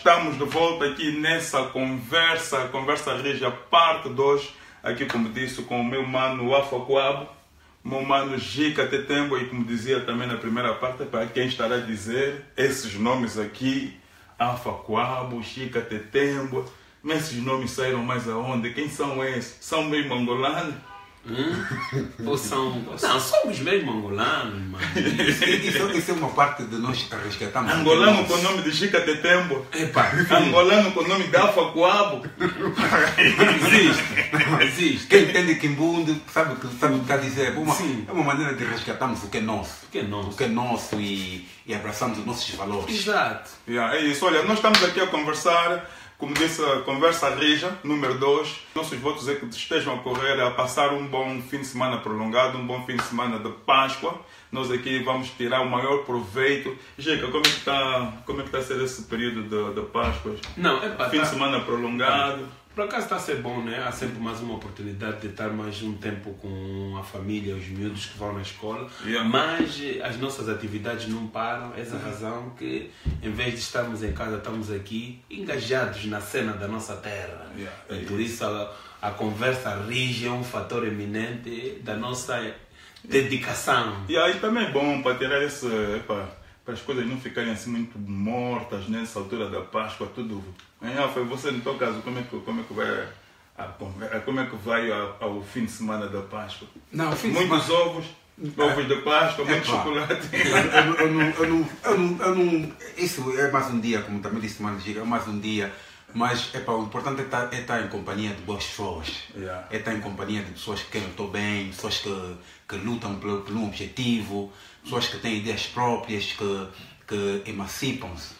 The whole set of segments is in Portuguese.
estamos de volta aqui nessa conversa Regia parte 2, aqui como disse com o meu mano Wafa Kwabo, meu mano Jica Tetembo, e como dizia também na primeira parte, para quem estará a dizer esses nomes aqui, Wafa Kwabo, Jica Tetembo, mas esses nomes saíram mais aonde? Quem são esses? São meio angolanos? Ou são... Não, somos mesmo angolanos, mano. Isso é uma parte de nós resgatamos. Angolano com o nome de Jica Tetembo. Epa, Angolano com o nome de Wafa Kwabo. existe. Quem entende Kimbundu sabe o que está a dizer. Sim. É uma maneira de resgatarmos o que é nosso. O que é nosso. O que é nosso e abraçarmos os nossos valores. Exato. É isso, olha, nós estamos aqui a conversar, como disse, a conversa Rija, número 2. Nossos votos é que estejam a correr, a passar um bom fim de semana prolongado, um bom fim de semana de Páscoa. Nós aqui vamos tirar o maior proveito. Jica, como é que está a ser esse período de Páscoa? Não, Fim de semana prolongado. Por acaso está a ser bom, né? Há sempre mais uma oportunidade de estar mais um tempo com a família, os miúdos que vão na escola. Yeah. Mas as nossas atividades não param. Essa razão que, em vez de estarmos em casa, estamos aqui engajados na cena da nossa terra. Yeah. E por isso a conversa Rija é um fator eminente da nossa dedicação. E aí também é bom para tirar esse... para as coisas não ficarem assim muito mortas nessa altura da Páscoa, tudo. Foi você no teu caso, como é que vai ao fim de semana da Páscoa? Não, fim de Muitos semana... ovos de Páscoa, muito chocolate. Eu não... Isso é mais um dia, como também disse Mano Giga, é mais um dia. Mas o importante é estar em companhia de boas pessoas. Yeah. É estar em companhia de pessoas que querem o teu bem, pessoas que lutam por um objetivo, pessoas que têm ideias próprias, que emancipam-se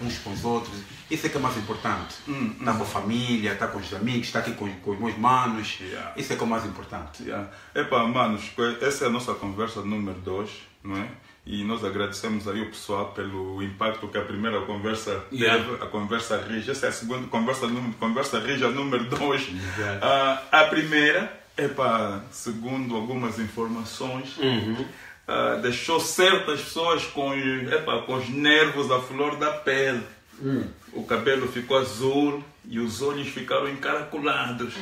uns com os outros. Isso é que é mais importante. Estar com a família, estar com os amigos, estar aqui com os meus manos. Yeah. Isso é que é o mais importante. Yeah. Manos, essa é a nossa conversa número 2, não é? E nós agradecemos aí o pessoal pelo impacto que a primeira conversa teve, a conversa Rija. Essa é a segunda conversa Rija número 2. A primeira, segundo algumas informações, deixou certas pessoas com os nervos à flor da pele. O cabelo ficou azul e os olhos ficaram encaracolados.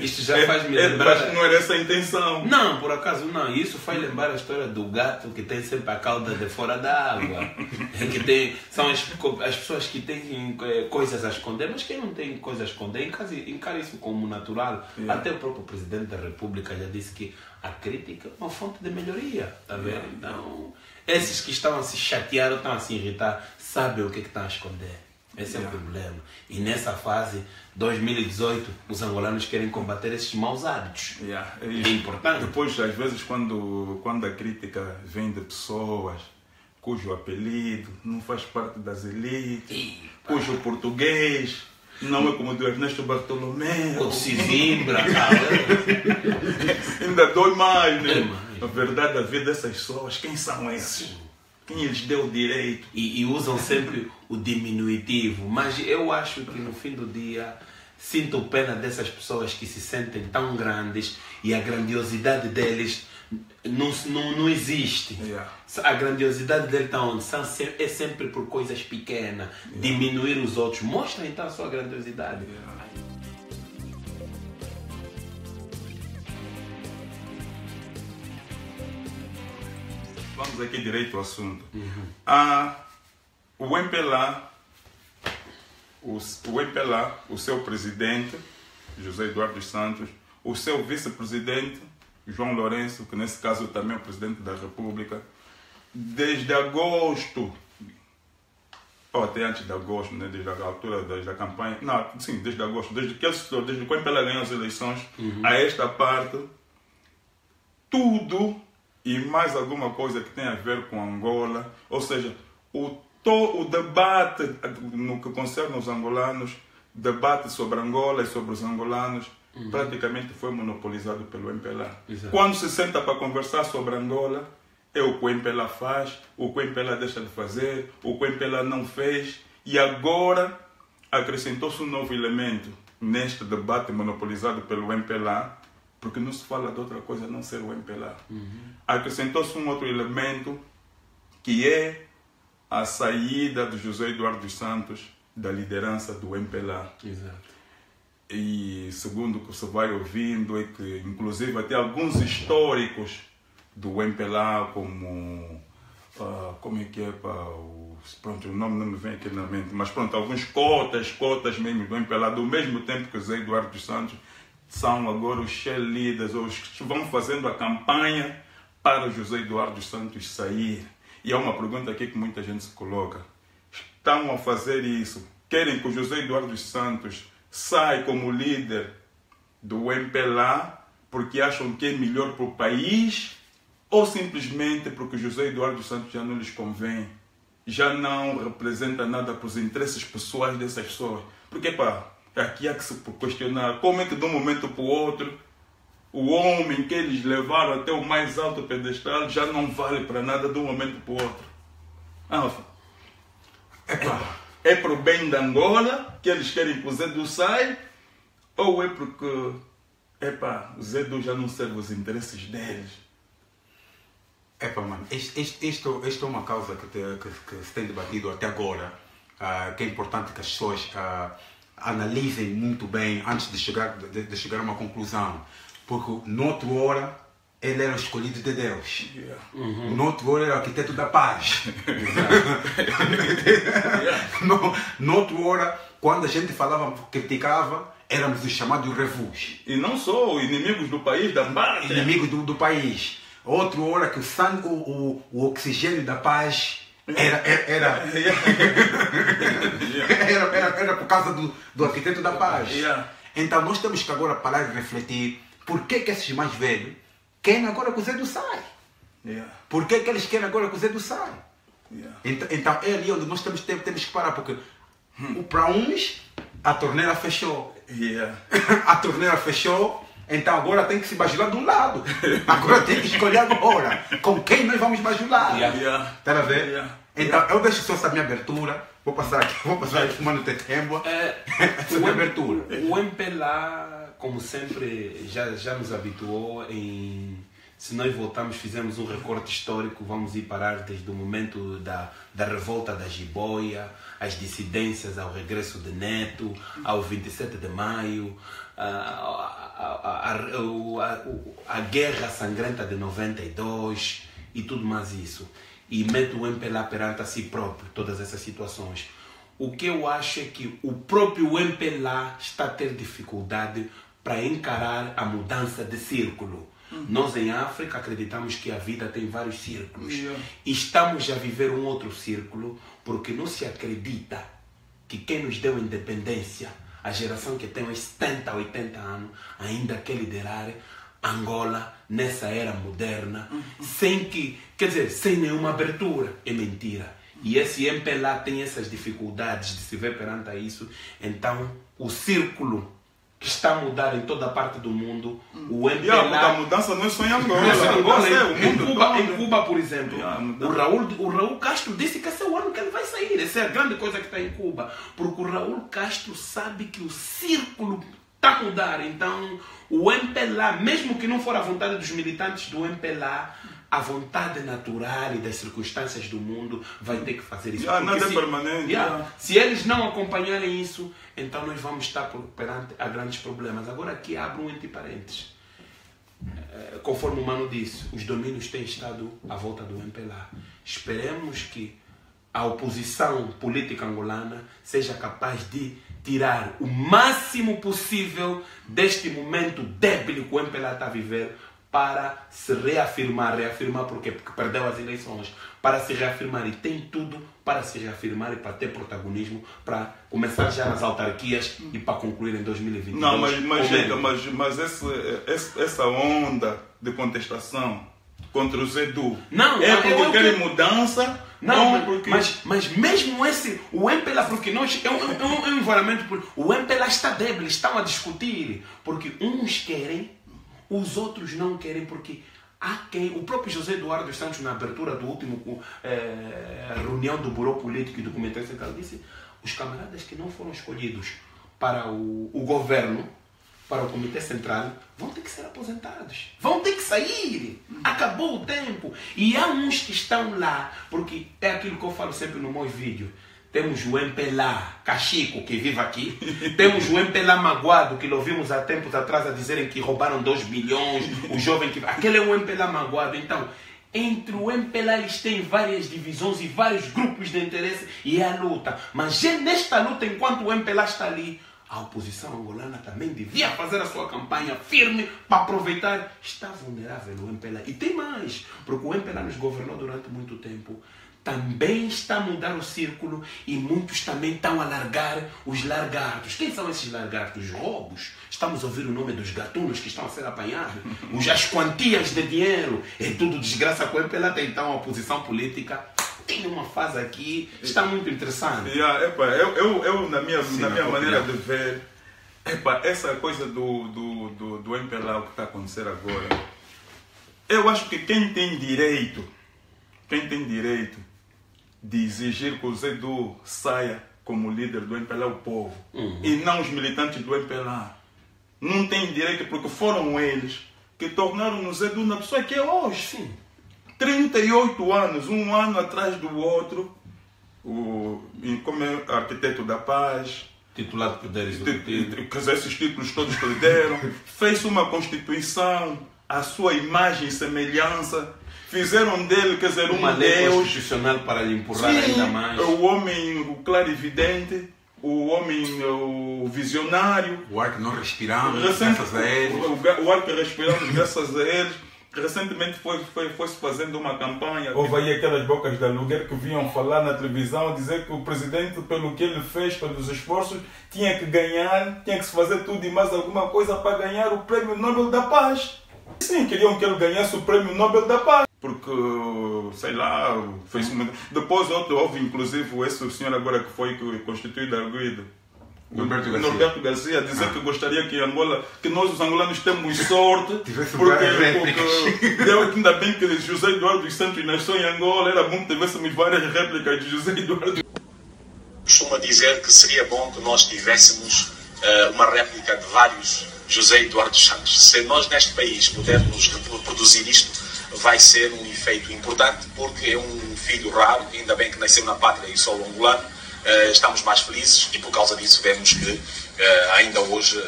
Isto já faz me lembrar... Acho que não era essa a intenção. Não, por acaso não. Isso faz lembrar a história do gato que tem sempre a cauda de fora da água. São as pessoas que têm coisas a esconder, mas quem não tem coisas a esconder encara isso como natural. Yeah. Até o próprio Presidente da República já disse que a crítica é uma fonte de melhoria. Tá vendo? Então, esses que estão a se chatear ou estão a se irritar sabem o que estão a esconder. Esse é o problema. E nessa fase, 2018, os angolanos querem combater esses maus hábitos. É importante. Depois, às vezes, quando a crítica vem de pessoas cujo apelido não faz parte das elites, cujo português não é como o do Ernesto Bartolomeu, o Sisimbra, ainda dói mais, né? A verdade da vida dessas pessoas, quem são esses? Quem lhes deu o direito? E usam sempre o diminutivo. Mas eu acho que no fim do dia sinto pena dessas pessoas que se sentem tão grandes e a grandiosidade deles não existe. A grandiosidade deles está onde? É sempre por coisas pequenas. Diminuir os outros. Mostra então a sua grandiosidade. Vamos aqui direito ao assunto. O MPLA, o seu presidente, José Eduardo dos Santos, o seu vice-presidente, João Lourenço, que nesse caso também é o presidente da República, desde agosto, ou até antes de agosto, né, desde a altura da campanha, desde agosto, desde que o MPLA ganhou as eleições, a esta parte, tudo e mais alguma coisa que tem a ver com Angola, ou seja, o debate no que concerne os angolanos, debate sobre Angola e sobre os angolanos, praticamente foi monopolizado pelo MPLA. Exato. Quando se senta para conversar sobre Angola, é o que o MPLA faz, o que o MPLA deixa de fazer, o que o MPLA não fez, e agora acrescentou-se um novo elemento neste debate monopolizado pelo MPLA, porque não se fala de outra coisa a não ser o MPLA. Acrescentou-se um outro elemento que é a saída do José Eduardo dos Santos da liderança do MPLA. Exato. E segundo o que você vai ouvindo é que, inclusive, até alguns históricos do MPLA, como como é que é, pronto, o nome não me vem aqui na mente, mas pronto, alguns cotas mesmo do MPLA, do mesmo tempo que o José Eduardo dos Santos, são agora os cheerleaders, ou os que vão fazendo a campanha para o José Eduardo dos Santos sair. E há uma pergunta aqui que muita gente se coloca: estão a fazer isso? Querem que o José Eduardo dos Santos saia como líder do MPLA porque acham que é melhor para o país, ou simplesmente porque o José Eduardo dos Santos já não lhes convém, já não representa nada para os interesses pessoais dessas pessoas? Porque, aqui há que se questionar como é que de um momento para o outro o homem que eles levaram até o mais alto pedestal já não vale para nada de um momento para o outro. Alfa, é para o bem da Angola que eles querem que o Zedu saia, ou é porque o Zedu já não serve os interesses deles? Mano, isto é uma causa que se tem debatido até agora, que é importante que as pessoas analisem muito bem antes de chegar a uma conclusão. Porque, noutra hora, ele era escolhido de Deus. Yeah. Noutra hora, era o arquiteto da paz. Noutra hora, quando a gente falava, criticava, éramos os chamados revus. E não só inimigos do país, da pátria. Inimigos do país. Outra hora que o sangue, o oxigênio da paz era por causa do arquiteto da paz. Yeah. Então nós temos que agora parar e refletir por que esses mais velhos querem agora que o Zedu saia. Yeah. Por que eles querem agora que o Zedu saia? Yeah. Então é ali onde nós temos que parar, porque para uns a torneira fechou. Yeah. A torneira fechou. Então agora tem que se bajular de um lado. Agora tem que escolher agora com quem nós vamos bajular. Yeah. Está a ver? Yeah. Então eu deixo só essa minha abertura. Vou passar aqui fumando tetembo. Essa minha abertura. O MPLA, como sempre, já nos habituou em... Se nós voltamos, fizemos um recorte histórico, vamos ir parar desde o momento da revolta da Jiboia, as dissidências ao regresso de Neto, ao 27 de maio, a guerra sangrenta de 92 e tudo mais isso. E mete o MPLA perante a si próprio, todas essas situações. O que eu acho é que o próprio MPLA está a ter dificuldade para encarar a mudança de círculo. Nós em África acreditamos que a vida tem vários círculos. E estamos a viver um outro círculo porque não se acredita que quem nos deu a independência, a geração que tem uns 70, 80 anos, ainda quer liderar Angola nessa era moderna, sem nenhuma abertura. É mentira. E esse MPLA tem essas dificuldades de se ver perante isso. Então, o círculo que está a mudar em toda a parte do mundo, o MPLA... A mudança não é só em Angola. Não é só em Angola, o mundo em Cuba, por exemplo. O Raul Castro disse que esse é o ano que ele vai sair. Essa é a grande coisa que está em Cuba. Porque o Raul Castro sabe que o círculo está a mudar. Então, o MPLA, mesmo que não for a vontade dos militantes do MPLA, a vontade natural e das circunstâncias do mundo vai ter que fazer isso. Nada é permanente. Se eles não acompanharem isso, então nós vamos estar perante a grandes problemas. Agora aqui abro um entre parênteses. Conforme o Mano disse, os domínios têm estado à volta do MPLA. Esperemos que a oposição política angolana seja capaz de tirar o máximo possível deste momento débil que o MPLA está a viver, para se reafirmar porque perdeu as eleições, para se reafirmar, e tem tudo para se reafirmar e para ter protagonismo, para começar já nas autarquias e para concluir em 2022. Não, mas essa onda de contestação contra o Zedu porque querem mudança? Não, mas mesmo o MPLA, porque nós, é um envolvimento, o MPLA está débil, estão a discutir, porque uns querem, os outros não querem, porque há quem... O próprio José Eduardo dos Santos, na abertura do último reunião do Burô Político e do Comitê Central, disse: os camaradas que não foram escolhidos para o governo para o Comitê Central vão ter que ser aposentados. Vão ter que sair. Acabou o tempo. E há uns que estão lá, porque é aquilo que eu falo sempre no meu vídeo. Temos o MPLA Cachico, que vive aqui. Temos o MPLA Magoado, que lo vimos há tempos atrás a dizerem que roubaram 2 bilhões. O jovem que... Aquele é o MPLA Magoado. Então, entre o MPLA eles têm várias divisões e vários grupos de interesse e é a luta. Mas nesta luta, enquanto o MPLA está ali, a oposição angolana também devia fazer a sua campanha firme para aproveitar. Está vulnerável o MPLA. E tem mais, porque o MPLA nos governou durante muito tempo. Também está a mudar o círculo e muitos também estão a largar os lagartos. Quem são esses lagartos? Os roubos. Estamos a ouvir o nome dos gatunos que estão a ser apanhados. As quantias de dinheiro. É tudo desgraça com o MPLA. Então a oposição política tem uma fase aqui, está muito interessante. Eu na minha maneira de ver, essa coisa do MPLA, o que está a acontecer agora, eu acho que quem tem direito de exigir que o Zedu saia como líder do MPLA é o povo, e não os militantes do MPLA. Não tem direito, porque foram eles que tornaram o Zedu na pessoa que é hoje. Sim. 38 anos, um ano atrás do outro, como é arquiteto da paz, titular de poderes executivos, esses títulos todos que lhe deram, fez uma constituição, a sua imagem e semelhança, fizeram dele, quer dizer, uma lei constitucional para lhe empurrar ainda mais. O homem, o clarividente, o homem, o visionário. O ar que nós respiramos, graças a eles. O ar que respiramos, graças a eles. Recentemente foi-se fazendo uma campanha. Houve aí aquelas bocas de aluguer que vinham falar na televisão, dizer que o presidente, pelo que ele fez, pelos esforços, tinha que ganhar, tinha que se fazer tudo e mais alguma coisa para ganhar o Prêmio Nobel da Paz. Sim, queriam que ele ganhasse o Prêmio Nobel da Paz. Porque, sei lá, fez uma... Depois houve inclusive esse senhor agora que foi constituído arguido. Norberto Garcia dizer que gostaria que Angola, que nós os angolanos temos sorte, porque deu ainda bem que José Eduardo dos Santos nasceu em Angola, era bom que tivéssemos várias réplicas de José Eduardo. Costuma dizer que seria bom que nós tivéssemos uma réplica de vários José Eduardo Santos. Se nós neste país pudermos reproduzir isto, vai ser um efeito importante, porque é um filho raro, ainda bem que nasceu na pátria e sou angolano. Estamos mais felizes e por causa disso vemos que ainda hoje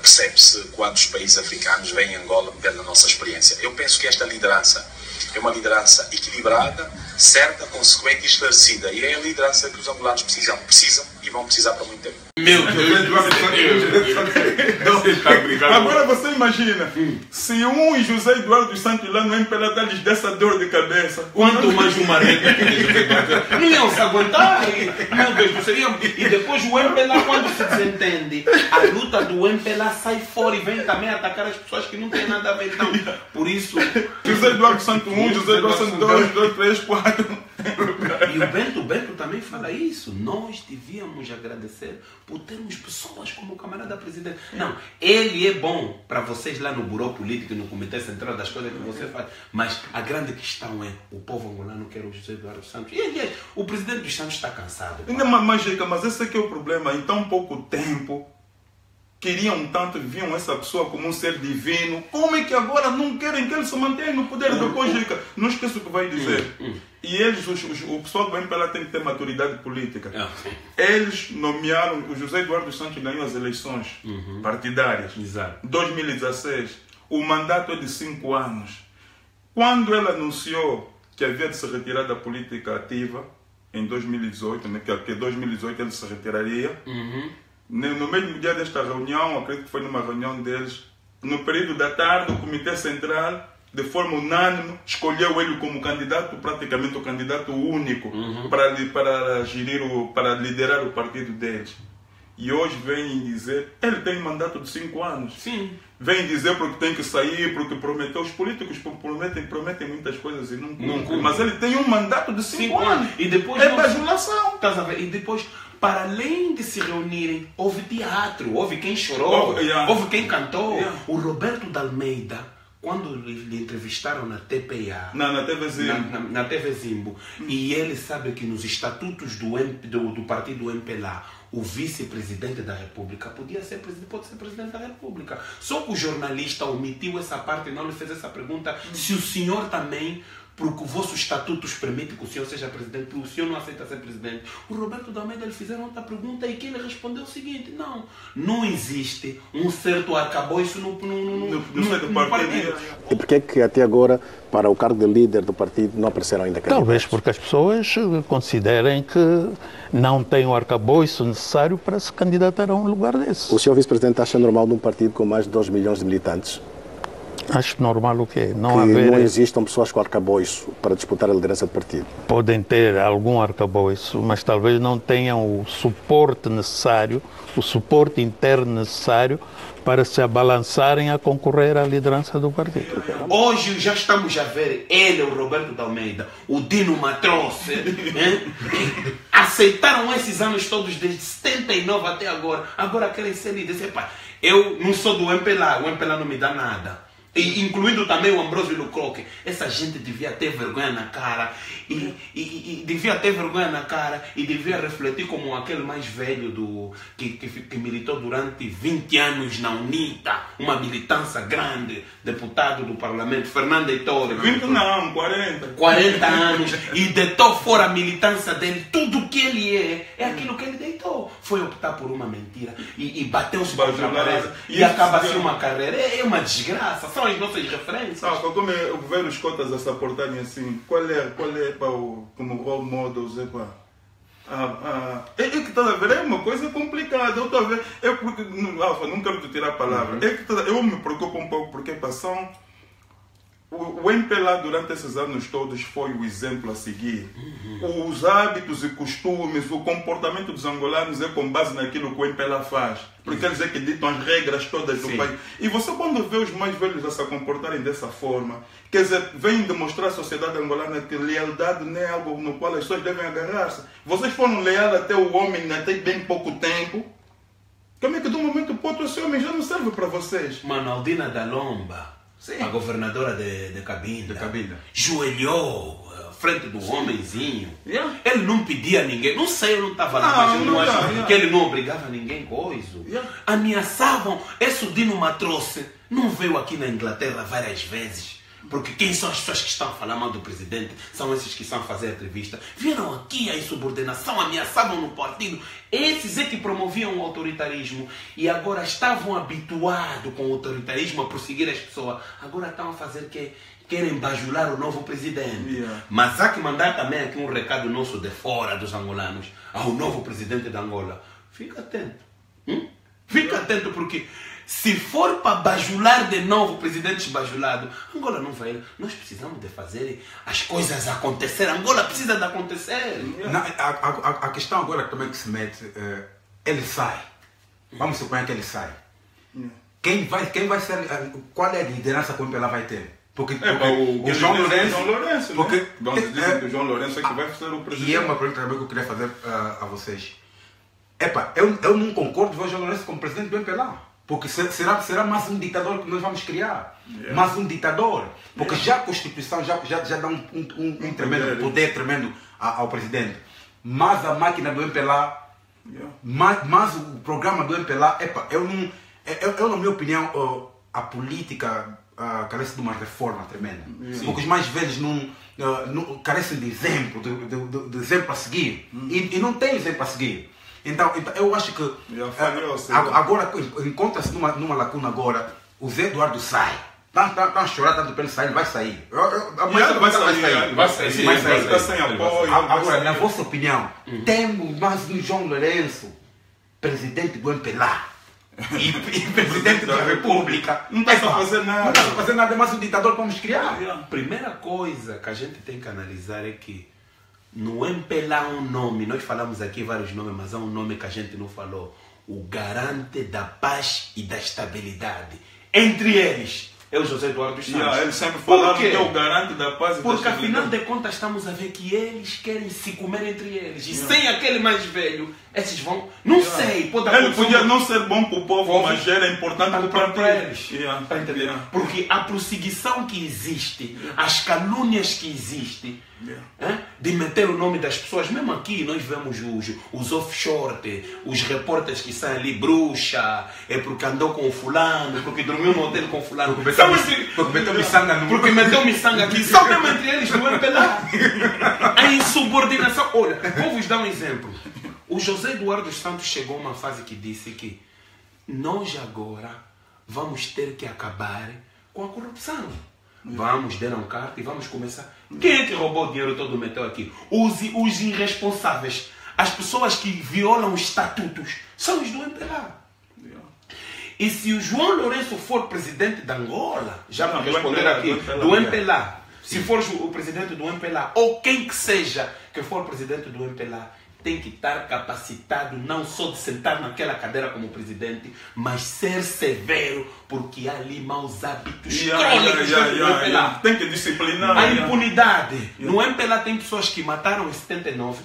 percebe-se quantos países africanos vêm em Angola pela nossa experiência. Eu penso que esta liderança é uma liderança equilibrada, certa, consequente e esclarecida. E é a liderança que os angolanos precisam e vão precisar para muito tempo. Meu Deus! Agora você imagina, se um José Eduardo dos Santos lá no MPLA dá-lhes dessa dor de cabeça, quanto mais uma réplica não iam se aguentar. Meu Deus do céu. E depois o MPLA, quando se desentende, a luta do MPLA sai fora e vem também atacar as pessoas que não têm nada a ver. Então, por isso... José Eduardo Santos 1, José Eduardo Santos 2, 3, 4... E o Bento também fala isso. Nós devíamos agradecer por termos pessoas como o camarada presidente. Não, ele é bom para vocês lá no Buró Político e no Comitê Central das coisas que você faz. Mas a grande questão é, o povo angolano quer o José Eduardo Santos. E o presidente dos Santos está cansado. Mas esse aqui é o problema. Em tão pouco tempo, queriam tanto, viam essa pessoa como um ser divino. Como é que agora não querem que ele se mantenha no poder? Depois, não esqueça o que vai dizer. E eles, o pessoal do MPLA tem que ter maturidade política. Eles nomearam, o José Eduardo Santos ganhou as eleições partidárias. Exato. 2016. O mandato é de 5 anos. Quando ele anunciou que havia de se retirar da política ativa, em 2018, né, que em 2018 ele se retiraria, no mesmo dia desta reunião, acredito que foi numa reunião deles, no período da tarde, o Comitê Central, de forma unânime, escolheu ele como candidato, praticamente o candidato único, para liderar o partido deles. E hoje vêm dizer, ele tem um mandato de 5 anos. Sim. Vêm dizer porque tem que sair, porque prometeu. Os políticos prometem muitas coisas e não cumprem. Mas ele tem um mandato de 5 anos. E depois é bajulação. Estás a ver? E depois, para além de se reunirem, houve teatro, houve quem chorou, houve quem cantou. O Roberto de Almeida, quando lhe entrevistaram na TPA, na TV Zimbo, na TV Zimbo, e ele sabe que nos estatutos do partido MPLA, o vice-presidente da República pode ser presidente da República. Só que o jornalista omitiu essa parte e não lhe fez essa pergunta. Se o senhor também, porque o vosso estatutos permite que o senhor seja presidente, porque o senhor não aceita ser presidente. O Roberto de Almeida lhe fizeram outra pergunta e que ele respondeu o seguinte: não existe um certo arcabouço no partido. E por que é que até agora, para o cargo de líder do partido, não apareceram ainda candidatos? Talvez porque as pessoas considerem que não têm o arcabouço necessário para se candidatar a um lugar desse. O senhor vice-presidente acha normal num partido com mais de 2 milhões de militantes Acho normal o quê? Não existam pessoas com arcabouço para disputar a liderança do partido? Podem ter algum arcabouço, mas talvez não tenham o suporte necessário, o suporte interno necessário para se abalançarem a concorrer à liderança do partido. Hoje já estamos a ver ele, o Roberto de Almeida, o Dino Matroce, aceitaram esses anos todos, desde 79 até agora. Agora querem ser líderes. Eu não sou do MPLA, o MPLA não me dá nada. E, incluindo também o Ambrósio Lucroque. Essa gente devia ter vergonha na cara e devia ter vergonha na cara e devia refletir como aquele mais velho que militou durante 20 anos na UNITA, uma militância grande, deputado do parlamento, Fernando Heitor. 20 não, 40. 40 anos e deitou fora a militância dele. Tudo que ele é aquilo que ele deitou. Foi optar por uma mentira e bateu-se contra a parede e acaba-se uma carreira. É uma desgraça. São as nossas referências. Como eu vejo os cotas a se aportarem assim, qual é como role models? É que está a ver, é uma coisa complicada. Eu estou a ver, porque, Alfa, não quero te tirar a palavra. É que eu me preocupo um pouco porque passam. O MPLA durante esses anos todos foi o exemplo a seguir. Os hábitos e costumes, o comportamento dos angolanos é com base naquilo que o MPLA faz. Porque eles é que ditam as regras todas do país. E você, quando vê os mais velhos a se comportarem dessa forma, quer dizer, vem demonstrar à sociedade angolana que lealdade não é algo no qual as pessoas devem agarrar-se. Vocês foram leais até o homem até bem pouco tempo. Como é que de um momento para outro esse homem já não serve para vocês? Manaldina da Lomba. Sim. A governadora de Cabinda, joelhou à frente do homenzinho. Ele não pedia a ninguém. Não sei, eu não estava lá, mas eu não acho que ele não obrigava ninguém coisa. Ameaçavam. Esse Dino Matroce não veio aqui na Inglaterra várias vezes. Porque quem são as pessoas que estão a falar mal do presidente? São esses que estão a fazer entrevista. Vieram aqui a insubordinação, ameaçavam no partido. Esses é que promoviam o autoritarismo. E agora estavam habituados com o autoritarismo a prosseguir as pessoas. Agora estão a fazer que querem bajular o novo presidente. Mas há que mandar também aqui um recado nosso de fora dos angolanos ao novo presidente da Angola. Fica atento. Fica atento porque... se for para bajular de novo presidentes bajulados, Angola não vai. Nós precisamos de fazer as coisas acontecer. Angola precisa de acontecer. A questão agora também que se mete, ele sai. Vamos suponhar que ele sai. Quem vai ser, qual é a liderança que o MPLA vai ter? Porque o João Lourenço, porque dizem que o João Lourenço é que vai ser o presidente. E é uma pergunta também que eu queria fazer a vocês. Eu não concordo de ver o João Lourenço como presidente do MPLA. Porque será mais um ditador que nós vamos criar. Mais um ditador. Porque já a Constituição já dá um tremendo poder tremendo ao presidente. Mas a máquina do MPLA, mais o programa do MPLA, na minha opinião, a política carece de uma reforma tremenda. Porque os mais velhos não carecem de exemplo, de exemplo a seguir. E não tem exemplo a seguir. Então eu acho que agora encontra-se numa lacuna agora. O Zé Eduardo sai. Tá a chorar tanto para ele sair, ele vai sair. Vai sair. Está sem apoio. Agora, na vossa opinião, temos mais um João Lourenço, presidente do MPLA e presidente da República. Não está a fazer nada. Não está a fazer nada, é mais um ditador que vamos criar. A primeira coisa que a gente tem que analisar é que no MPLA há um nome, nós falamos aqui vários nomes, mas há um nome que a gente não falou. O garante da paz e da estabilidade. Entre eles, é o José Eduardo dos Santos. Eles sempre falaram Por quê? que é o garante da paz e Porque da afinal estabilidade. de contas estamos a ver que eles querem se comer entre eles. E sem aquele mais velho, esses vão... Não sei, pode Ele acontecer podia uma- não ser bom para o povo, mas era importante para o para partido. eles. Yeah. Tá entendendo? Yeah. Porque a prosseguição que existe, as calúnias que existem, de meter o nome das pessoas, mesmo aqui nós vemos os offshore, os repórteres que saem ali, bruxa, é porque andou com o fulano, porque dormiu no hotel com o fulano. Porque meteu miçanga no... Porque meteu miçanga aqui, só mesmo entre eles, não é pela a insubordinação. Olha, vou vos dar um exemplo. O José Eduardo dos Santos chegou a uma fase que disse que nós agora vamos ter que acabar com a corrupção. Vamos dar um carta e vamos começar. Quem é que roubou o dinheiro todo e meteu aqui? Os irresponsáveis. As pessoas que violam os estatutos são os do MPLA. E se o João Lourenço for presidente da Angola, já para Não, do responder MPLA, aqui, do do MPLA, se for o presidente do MPLA, ou quem que seja que for presidente do MPLA, tem que estar capacitado não só de sentar naquela cadeira como presidente, mas ser severo, porque há ali maus hábitos crônicos dentro do MPLA. Tem que disciplinar. A impunidade. No MPLA tem pessoas que mataram em 79,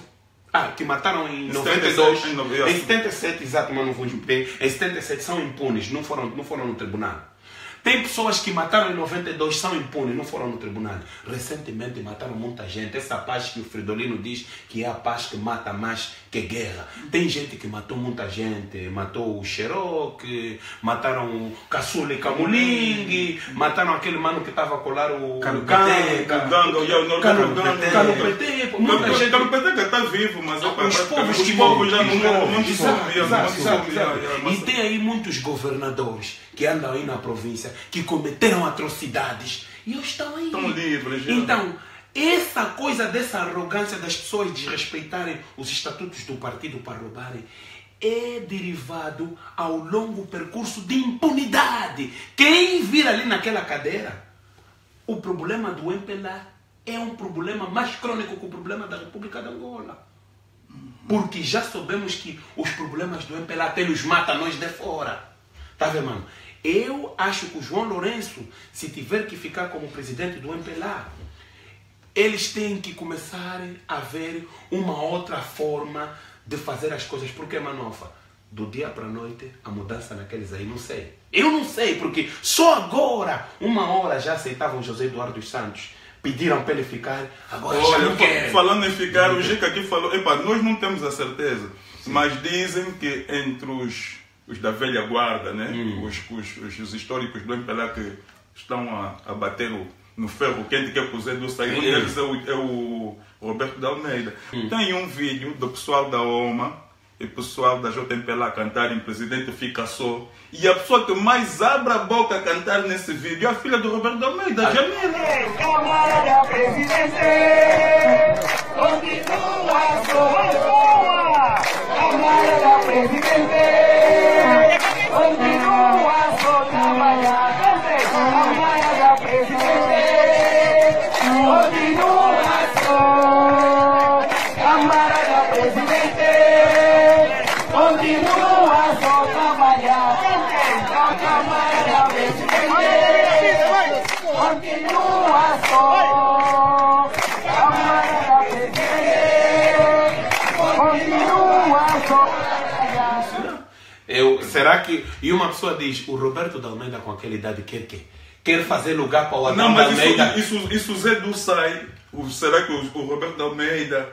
que mataram em 92, 77, em 77, exato, mas não vou bem, em 77 são impunes, não foram no tribunal. Tem pessoas que mataram em 92, são impunes, não foram no tribunal. Recentemente mataram muita gente. Essa paz que o Fridolino diz que é a paz que mata mais que guerra. Tem gente que matou muita gente. Matou o Xeroque, mataram o Caçula e Camuling, mataram aquele mano que estava a colar o Calupete, Calupete, muita gente. Calupete que está vivo, mas Os povos que já não E tem aí muitos governadores que andam aí na província, que cometeram atrocidades e eles estão aí. Estão livres. Então, essa coisa dessa arrogância das pessoas desrespeitarem os estatutos do partido para roubarem é derivado ao longo percurso de impunidade. Quem vir ali naquela cadeira, o problema do MPLA é um problema mais crônico que o problema da República de Angola. Porque já sabemos que os problemas do MPLA até nos matam nós de fora. Tá vendo, mano? Eu acho que o João Lourenço, se tiver que ficar como presidente do MPLA, eles têm que começar a ver uma outra forma de fazer as coisas. Porque, Manofa, do dia para a noite, a mudança naqueles aí, não sei. Eu não sei, porque só agora, uma hora já aceitavam José Eduardo dos Santos. Pediram para ele ficar, agora já não quer. Falando em ficar, o Gica aqui falou, nós não temos a certeza, mas dizem que entre os da velha guarda, né? Os históricos do MPLA que estão a bater no ferro quente que é o Zé do Saí, um deles é o Roberto de Almeida. Tem um vídeo do pessoal da OMA e pessoal da JMPLA cantarem Presidente Fica Só, e a pessoa que mais abre a boca a cantar nesse vídeo é a filha do Roberto de Almeida, Jamila. Camarada Presidente, continua só. Camarada Presidente, continua só trabalhar. Camarada Presidente, continua só. Camarada Presidente, continua só trabalhar. Camarada Presidente, continua só. Camarada Presidente, continua só trabalhar. Será que... E uma pessoa diz, o Roberto de Almeida com aquela idade quer fazer lugar para o Adão Não, de mas Almeida? isso Zé do Sai, será que o Roberto de Almeida,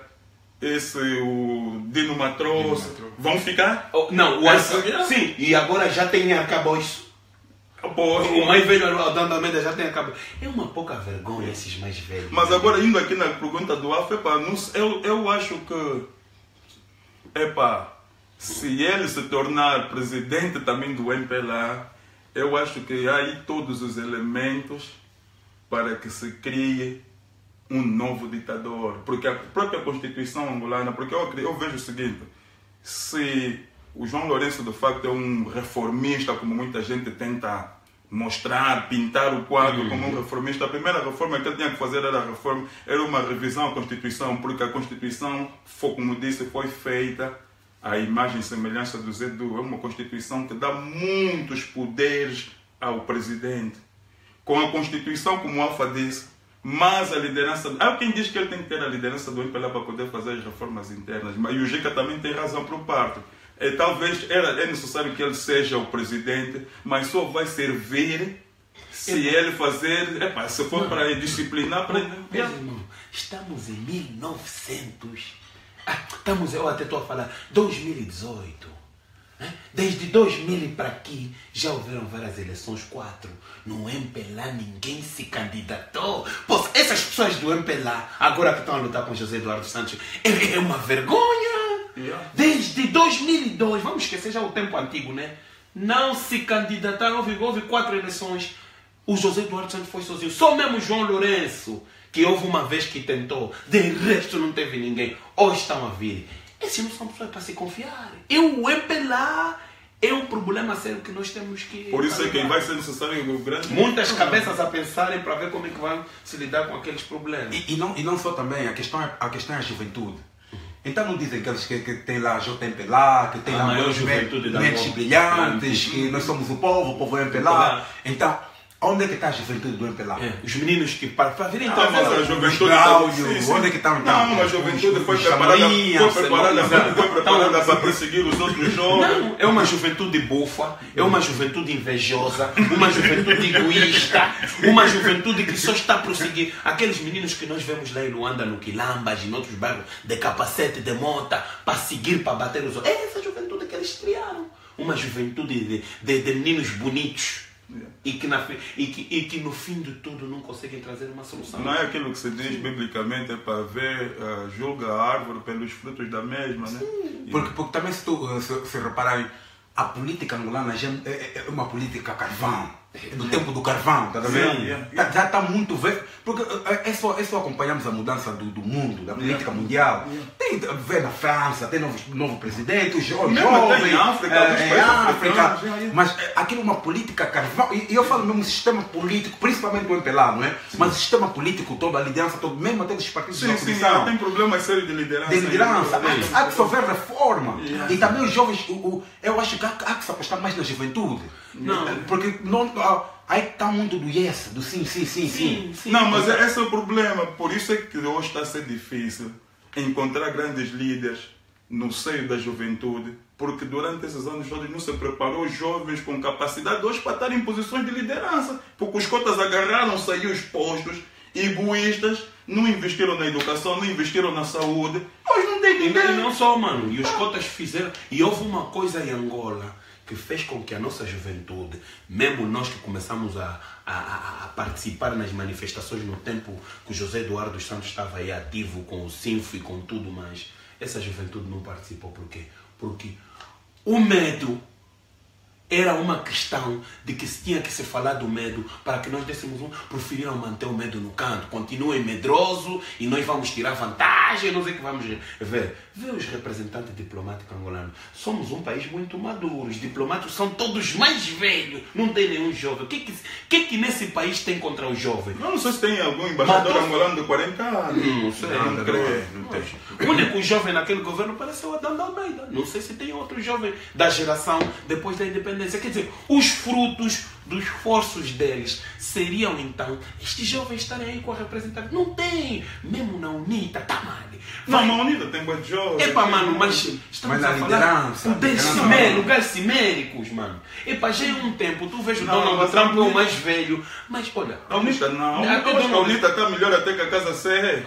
o Dino Matroso, vão ficar? Não, sim, e agora já tem acabou isso. O mais velho, Adão de Almeida, já tem acabado. É uma pouca vergonha esses mais velhos. Mas agora, indo aqui na pergunta do Alfa, eu acho que, se ele se tornar presidente também do MPLA, eu acho que há aí todos os elementos para que se crie um novo ditador. Porque a própria Constituição angolana, porque eu vejo o seguinte, se o João Lourenço de facto é um reformista, como muita gente tenta mostrar, pintar o quadro como um reformista, a primeira reforma que ele tinha que fazer era uma revisão à Constituição, porque a Constituição, como disse, foi feita à imagem e semelhança do Zé Du. É uma Constituição que dá muitos poderes ao presidente. com a Constituição, como o Alfa disse, mas a liderança... Há quem diz que ele tem que ter a liderança do MPLA para poder fazer as reformas internas, e o Gica também tem razão por parte. Talvez é necessário que ele seja o presidente, mas só vai servir se ele fazer... se for para disciplinar... Irmão, estamos em 1900... eu até estou a falar 2018. Desde 2000 para aqui já houveram várias eleições, 4. No MPLA ninguém se candidatou. Pois essas pessoas do MPLA, agora que estão a lutar com José Eduardo Santos, é uma vergonha. Desde 2002, vamos esquecer já o tempo antigo, né? Não se candidataram, houve 4 eleições. O José Eduardo Santos foi sozinho. Só mesmo João Lourenço, que houve uma vez que tentou. De resto não teve ninguém. Hoje estão a vir. Esses não são pessoas para se confiar. O MPLA é um problema sério que nós temos que... Por isso é que vai ser necessário um grande... Muitas cabeças a pensarem para ver como é que vão se lidar com aqueles problemas. E não só também, a questão é a juventude. Então não dizem que eles que tem lá a JMPLA, que tem lá maior juventude da mentes brilhantes, que nós somos o povo é MPLA. Então... Onde é que está a juventude do MPLA? Os meninos que para virem então mas a juventude onde é que estão então? Não, a juventude foi preparada para perseguir os outros jovens. Não, é uma juventude bufa, é uma juventude invejosa, uma juventude egoísta, uma juventude que só está a prosseguir. Aqueles meninos que nós vemos lá em Luanda, no Quilambas, em outros bairros, de capacete, de mota, para seguir, para bater os outros. É essa juventude que eles criaram. Uma juventude de meninos bonitos. E que no fim de tudo não conseguem trazer uma solução. Não é aquilo que se diz biblicamente, é para ver, julga a árvore pelos frutos da mesma, né? Porque também se repararem, a política angolana é uma política carvão. Do tempo do carvão, tá vendo? Já está muito velho. Porque é só acompanhamos a mudança do mundo, da política mundial. Tem ver na França, tem novo presidente, os jovens, em África, mas aquilo é uma política carvão. E eu falo mesmo sistema político, principalmente o MPLA, não é? Mas o sistema político todo, a liderança todo, mesmo até dos partidos da oposição. Tem problemas sérios de liderança. Há que sofrer reforma. E também os jovens, eu acho que há que se apostar mais na juventude. Não. Porque aí está muito do yes, do sim. Não, mas esse é o problema. Por isso é que hoje está a ser difícil encontrar grandes líderes no seio da juventude, porque durante esses anos todos não se preparou os jovens com capacidade hoje para estar em posições de liderança, porque os cotas agarraram-se aí os postos egoístas, não investiram na educação, não investiram na saúde. Hoje não tem ninguém. E não só, mano, e os cotas fizeram, e houve uma coisa em Angola que fez com que a nossa juventude, mesmo nós que começamos a participar nas manifestações no tempo que o José Eduardo Santos estava aí ativo com o Sinfo e com tudo mais, essa juventude não participou. Por quê? Porque o medo era uma questão de que se tinha que se falar do medo para que nós dessemos preferiram manter o medo no canto. Continuem medroso e nós vamos tirar vantagem, não sei o que vamos ver. Vê os representantes diplomáticos angolanos. Somos um país muito maduro. Os diplomáticos são todos mais velhos. Não tem nenhum jovem. O que nesse país tem contra os jovens? Eu não sei se tem algum embaixador angolano de 40 anos. Não sei. Não tem. O único jovem naquele governo parece o Adão da Almeida. Não sei se tem outro jovem da geração depois da independência. Quer dizer, os frutos dos esforços deles seriam então estes jovens estarem aí com a representante. Não tem. Mesmo na UNITA, tá mal. Não, na UNITA tem muito jovens. Epa, mano, mas estamos a falar lugares ciméricos, mano. Epa, já é um tempo, tu vês o Donald Trump é o mais velho, mas olha... A UNITA não, a UNITA está melhor até que a Casa Serra.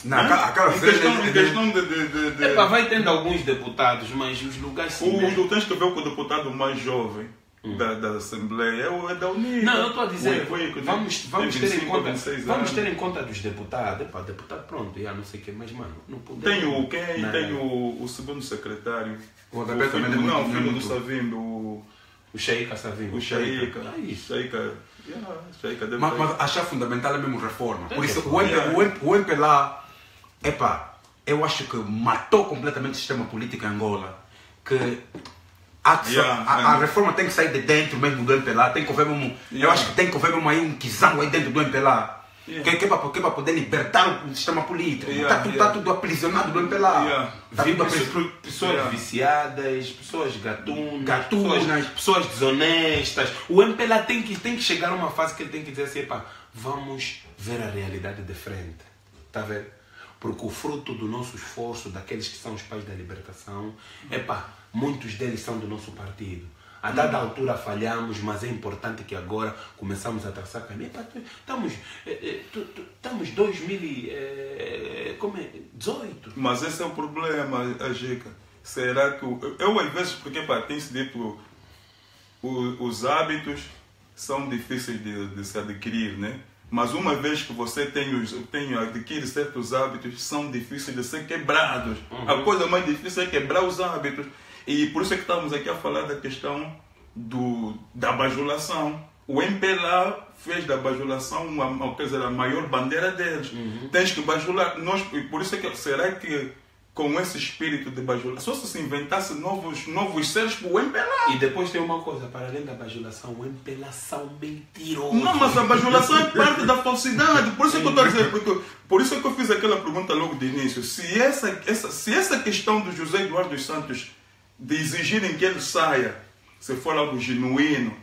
Não, aquela em questão de... Epa, vai tendo alguns deputados, mas os lugares ciméricos... Tu tens que ver com o deputado mais jovem da Assembleia, é da UNITA. Não, eu estou a dizer, vamos ter em conta dos deputados. Epa, deputado pronto, não sei o que, mas mano, não podemos... Tem o segundo secretário. O filho do Savimbo, o Sheika Savimbo. O Sheika. Mas achar fundamental é mesmo reforma. Por isso, o MPLA, eu acho que matou completamente o sistema político em Angola. Que a reforma tem que sair de dentro mesmo do MPLA. Tem que haver eu acho que tem que haver aí um quizão aí dentro do MPLA. Que é para poder libertar o sistema político. Está tudo aprisionado do MPLA. Pessoas viciadas, pessoas gatunas, pessoas desonestas. O MPLA tem que chegar a uma fase que ele tem que dizer assim, epá, vamos ver a realidade de frente. Está a ver? Porque o fruto do nosso esforço, daqueles que são os pais da libertação, epá, muitos deles são do nosso partido. A dada altura falhamos, mas é importante que agora começamos a traçar caminho. Estamos 2018. Mas esse é o problema, Ajica. Será que... Eu às vezes, porque tem-se dito os hábitos são difíceis de se adquirir, né? Mas uma vez que você adquire certos hábitos, são difíceis de ser quebrados. A coisa mais difícil é quebrar os hábitos. E por isso é que estamos aqui a falar da questão da bajulação. O MPLA fez da bajulação a maior bandeira deles. Tens que bajular. Por isso é que, será que com esse espírito de bajulação, só se inventasse novos seres para o MPLA? E depois tem uma coisa, para além da bajulação, o MPLA são mentirosos. Não, mas a bajulação é parte da falsidade. Por isso é que eu estou a dizer, por isso é que eu fiz aquela pergunta logo de início. Se essa questão do José Eduardo dos Santos de exigirem que ele saia, se for algo genuíno,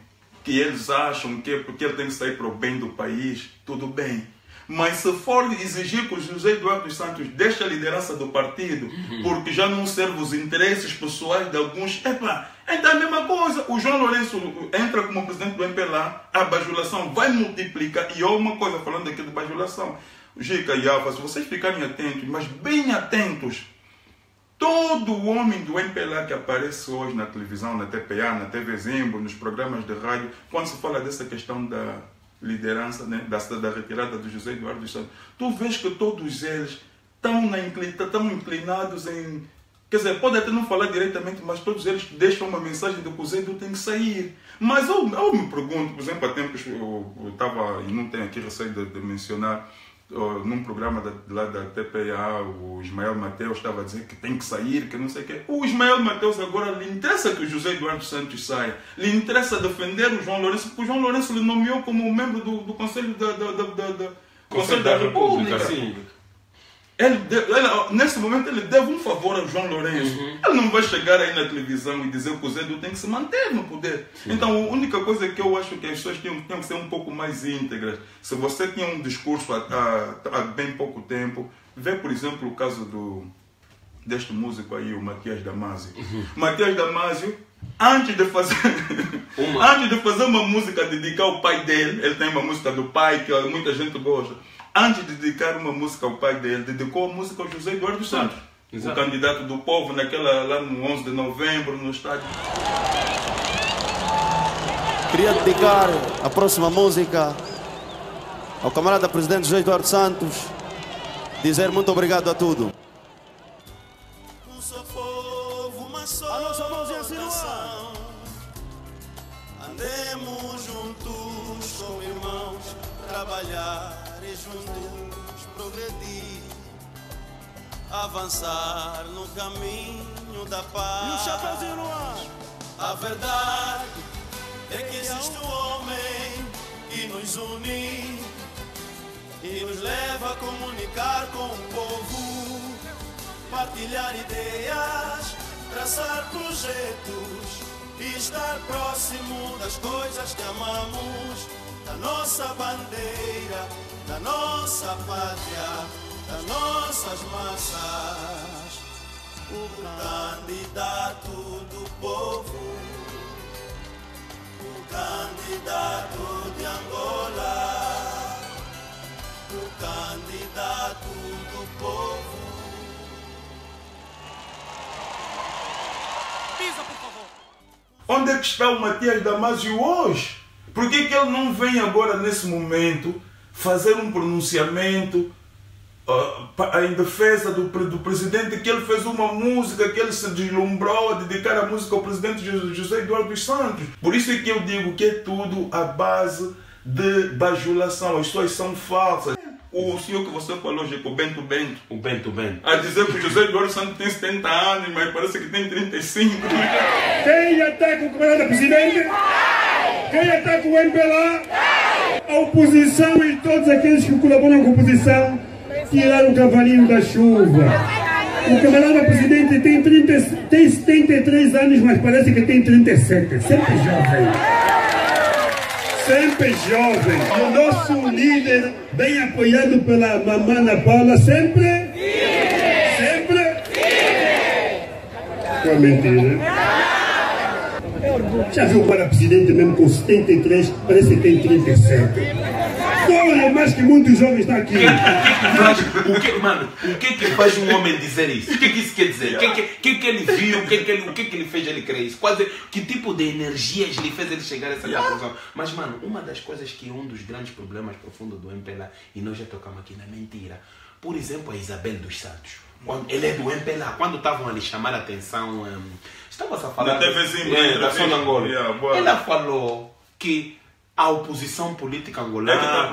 que eles acham que porque ele tem que sair para o bem do país, tudo bem. Mas se for exigir que o José Eduardo dos Santos deixe a liderança do partido, porque já não serve os interesses pessoais de alguns, então é a mesma coisa. O João Lourenço entra como presidente do MPLA, a bajulação vai multiplicar. E há uma coisa falando aqui de bajulação. Gica e Alfa, se vocês ficarem atentos, mas bem atentos, todo homem do MPLA que aparece hoje na televisão, na TPA, na TV Zimbo, nos programas de rádio, quando se fala dessa questão da liderança, né, da retirada do José Eduardo dos Santos, tu vês que todos eles estão inclinados em... Quer dizer, pode até não falar diretamente, mas todos eles deixam uma mensagem de que o Zé Edu tem que sair. Mas eu me pergunto, por exemplo, há tempos eu estava, e não tenho aqui receio de mencionar, num programa lá da TPA, o Ismael Mateus estava a dizer que tem que sair, que não sei o quê. O Ismael Mateus agora lhe interessa que o José Eduardo Santos saia. Lhe interessa defender o João Lourenço, porque o João Lourenço lhe nomeou como membro do Conselho da República. Sim. Nesse momento ele deve um favor ao João Lourenço. Ele não vai chegar aí na televisão e dizer que o Zé Edu tem que se manter no poder. Então a única coisa que eu acho que as pessoas tinham que ser um pouco mais íntegras. Se você tinha um discurso há bem pouco tempo, vê por exemplo o caso deste músico aí, o Matias Damasio. Matias Damasio, antes de fazer uma música dedicar ao pai dele, ele tem uma música do pai que muita gente gosta. Antes de dedicar uma música ao pai dele, dedicou a música ao José Eduardo dos Santos, o candidato do povo, lá no 11 de novembro, no estádio. Queria dedicar a próxima música ao camarada presidente José Eduardo Santos, dizer muito obrigado a tudo. Um só povo, uma só nação. Andemos juntos como irmãos, trabalhar e juntos progredir, avançar no caminho da paz. E o chapeuzinho no ar. A verdade é que existe um homem que nos une e nos leva a comunicar com o povo, partilhar ideias, traçar projetos e estar próximo das coisas que amamos, da nossa bandeira, da nossa pátria, das nossas massas. O candidato do povo, o candidato de Angola, o candidato do povo. Pisa, por favor. Onde é que está o Matias Damasio hoje? Por que ele não vem agora, nesse momento, fazer um pronunciamento em defesa do presidente, que ele fez uma música, que ele se deslumbrou a dedicar a música ao presidente José Eduardo dos Santos? Por isso é que eu digo que é tudo à base de bajulação. As pessoas são falsas. O senhor que você falou, Gico, o Bento. O Bento. A dizer que o José Eduardo Santos tem 70 anos, mas parece que tem 35. Quem ataca o camarada presidente? Quem ataca o MPLA? A oposição e todos aqueles que colaboram com a oposição tiraram o cavalinho da chuva. O camarada presidente tem 73 anos, mas parece que tem 37. Sempre jovem. Sempre jovem. O nosso líder, bem apoiado pela mamã Ana Paula, sempre? Sempre? Foi mentira. Já viu o para-presidente mesmo com 73, parece que tem 37. Olha, mais que muitos jovens estão aqui. O que faz um homem dizer isso? O que isso quer dizer? O que ele viu? O que ele fez ele crer isso? Que tipo de energias lhe fez ele chegar a essa conclusão? Mas, mano, uma das coisas que é um dos grandes problemas profundos do MPLA, e nós já tocamos aqui na mentira, por exemplo, a Isabel dos Santos. Ele é do MPLA. Quando estavam a lhe chamar a atenção, estava a falar da Zona Angola. Ela falou que a oposição política angolana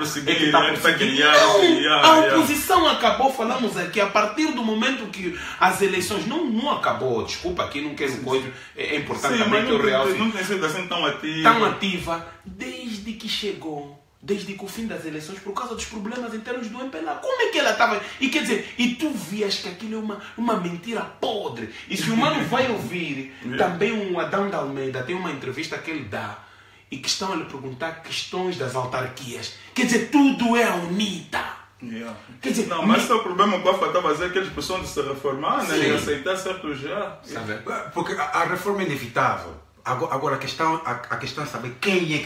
a oposição acabou, falamos aqui, a partir do momento que as eleições não acabou, desculpa, aqui não quero coisa, é importante também que eu realce, não tem sido assim tão ativa desde que chegou, desde que o fim das eleições, por causa dos problemas internos do MPLA. Como é que ela estava? E quer dizer, e tu vias que aquilo é uma mentira podre. E se o mano vai ouvir, também o Adão de Almeida tem uma entrevista que ele dá, e que estão a lhe perguntar questões das autarquias. Quer dizer, tudo é a UNITA. Quer dizer, não, mas esse é o problema que o Afa estava a dizer, que eles precisam de se reformar, né? E aceitar certo já. Porque a reforma é inevitável. Agora a questão é saber quem é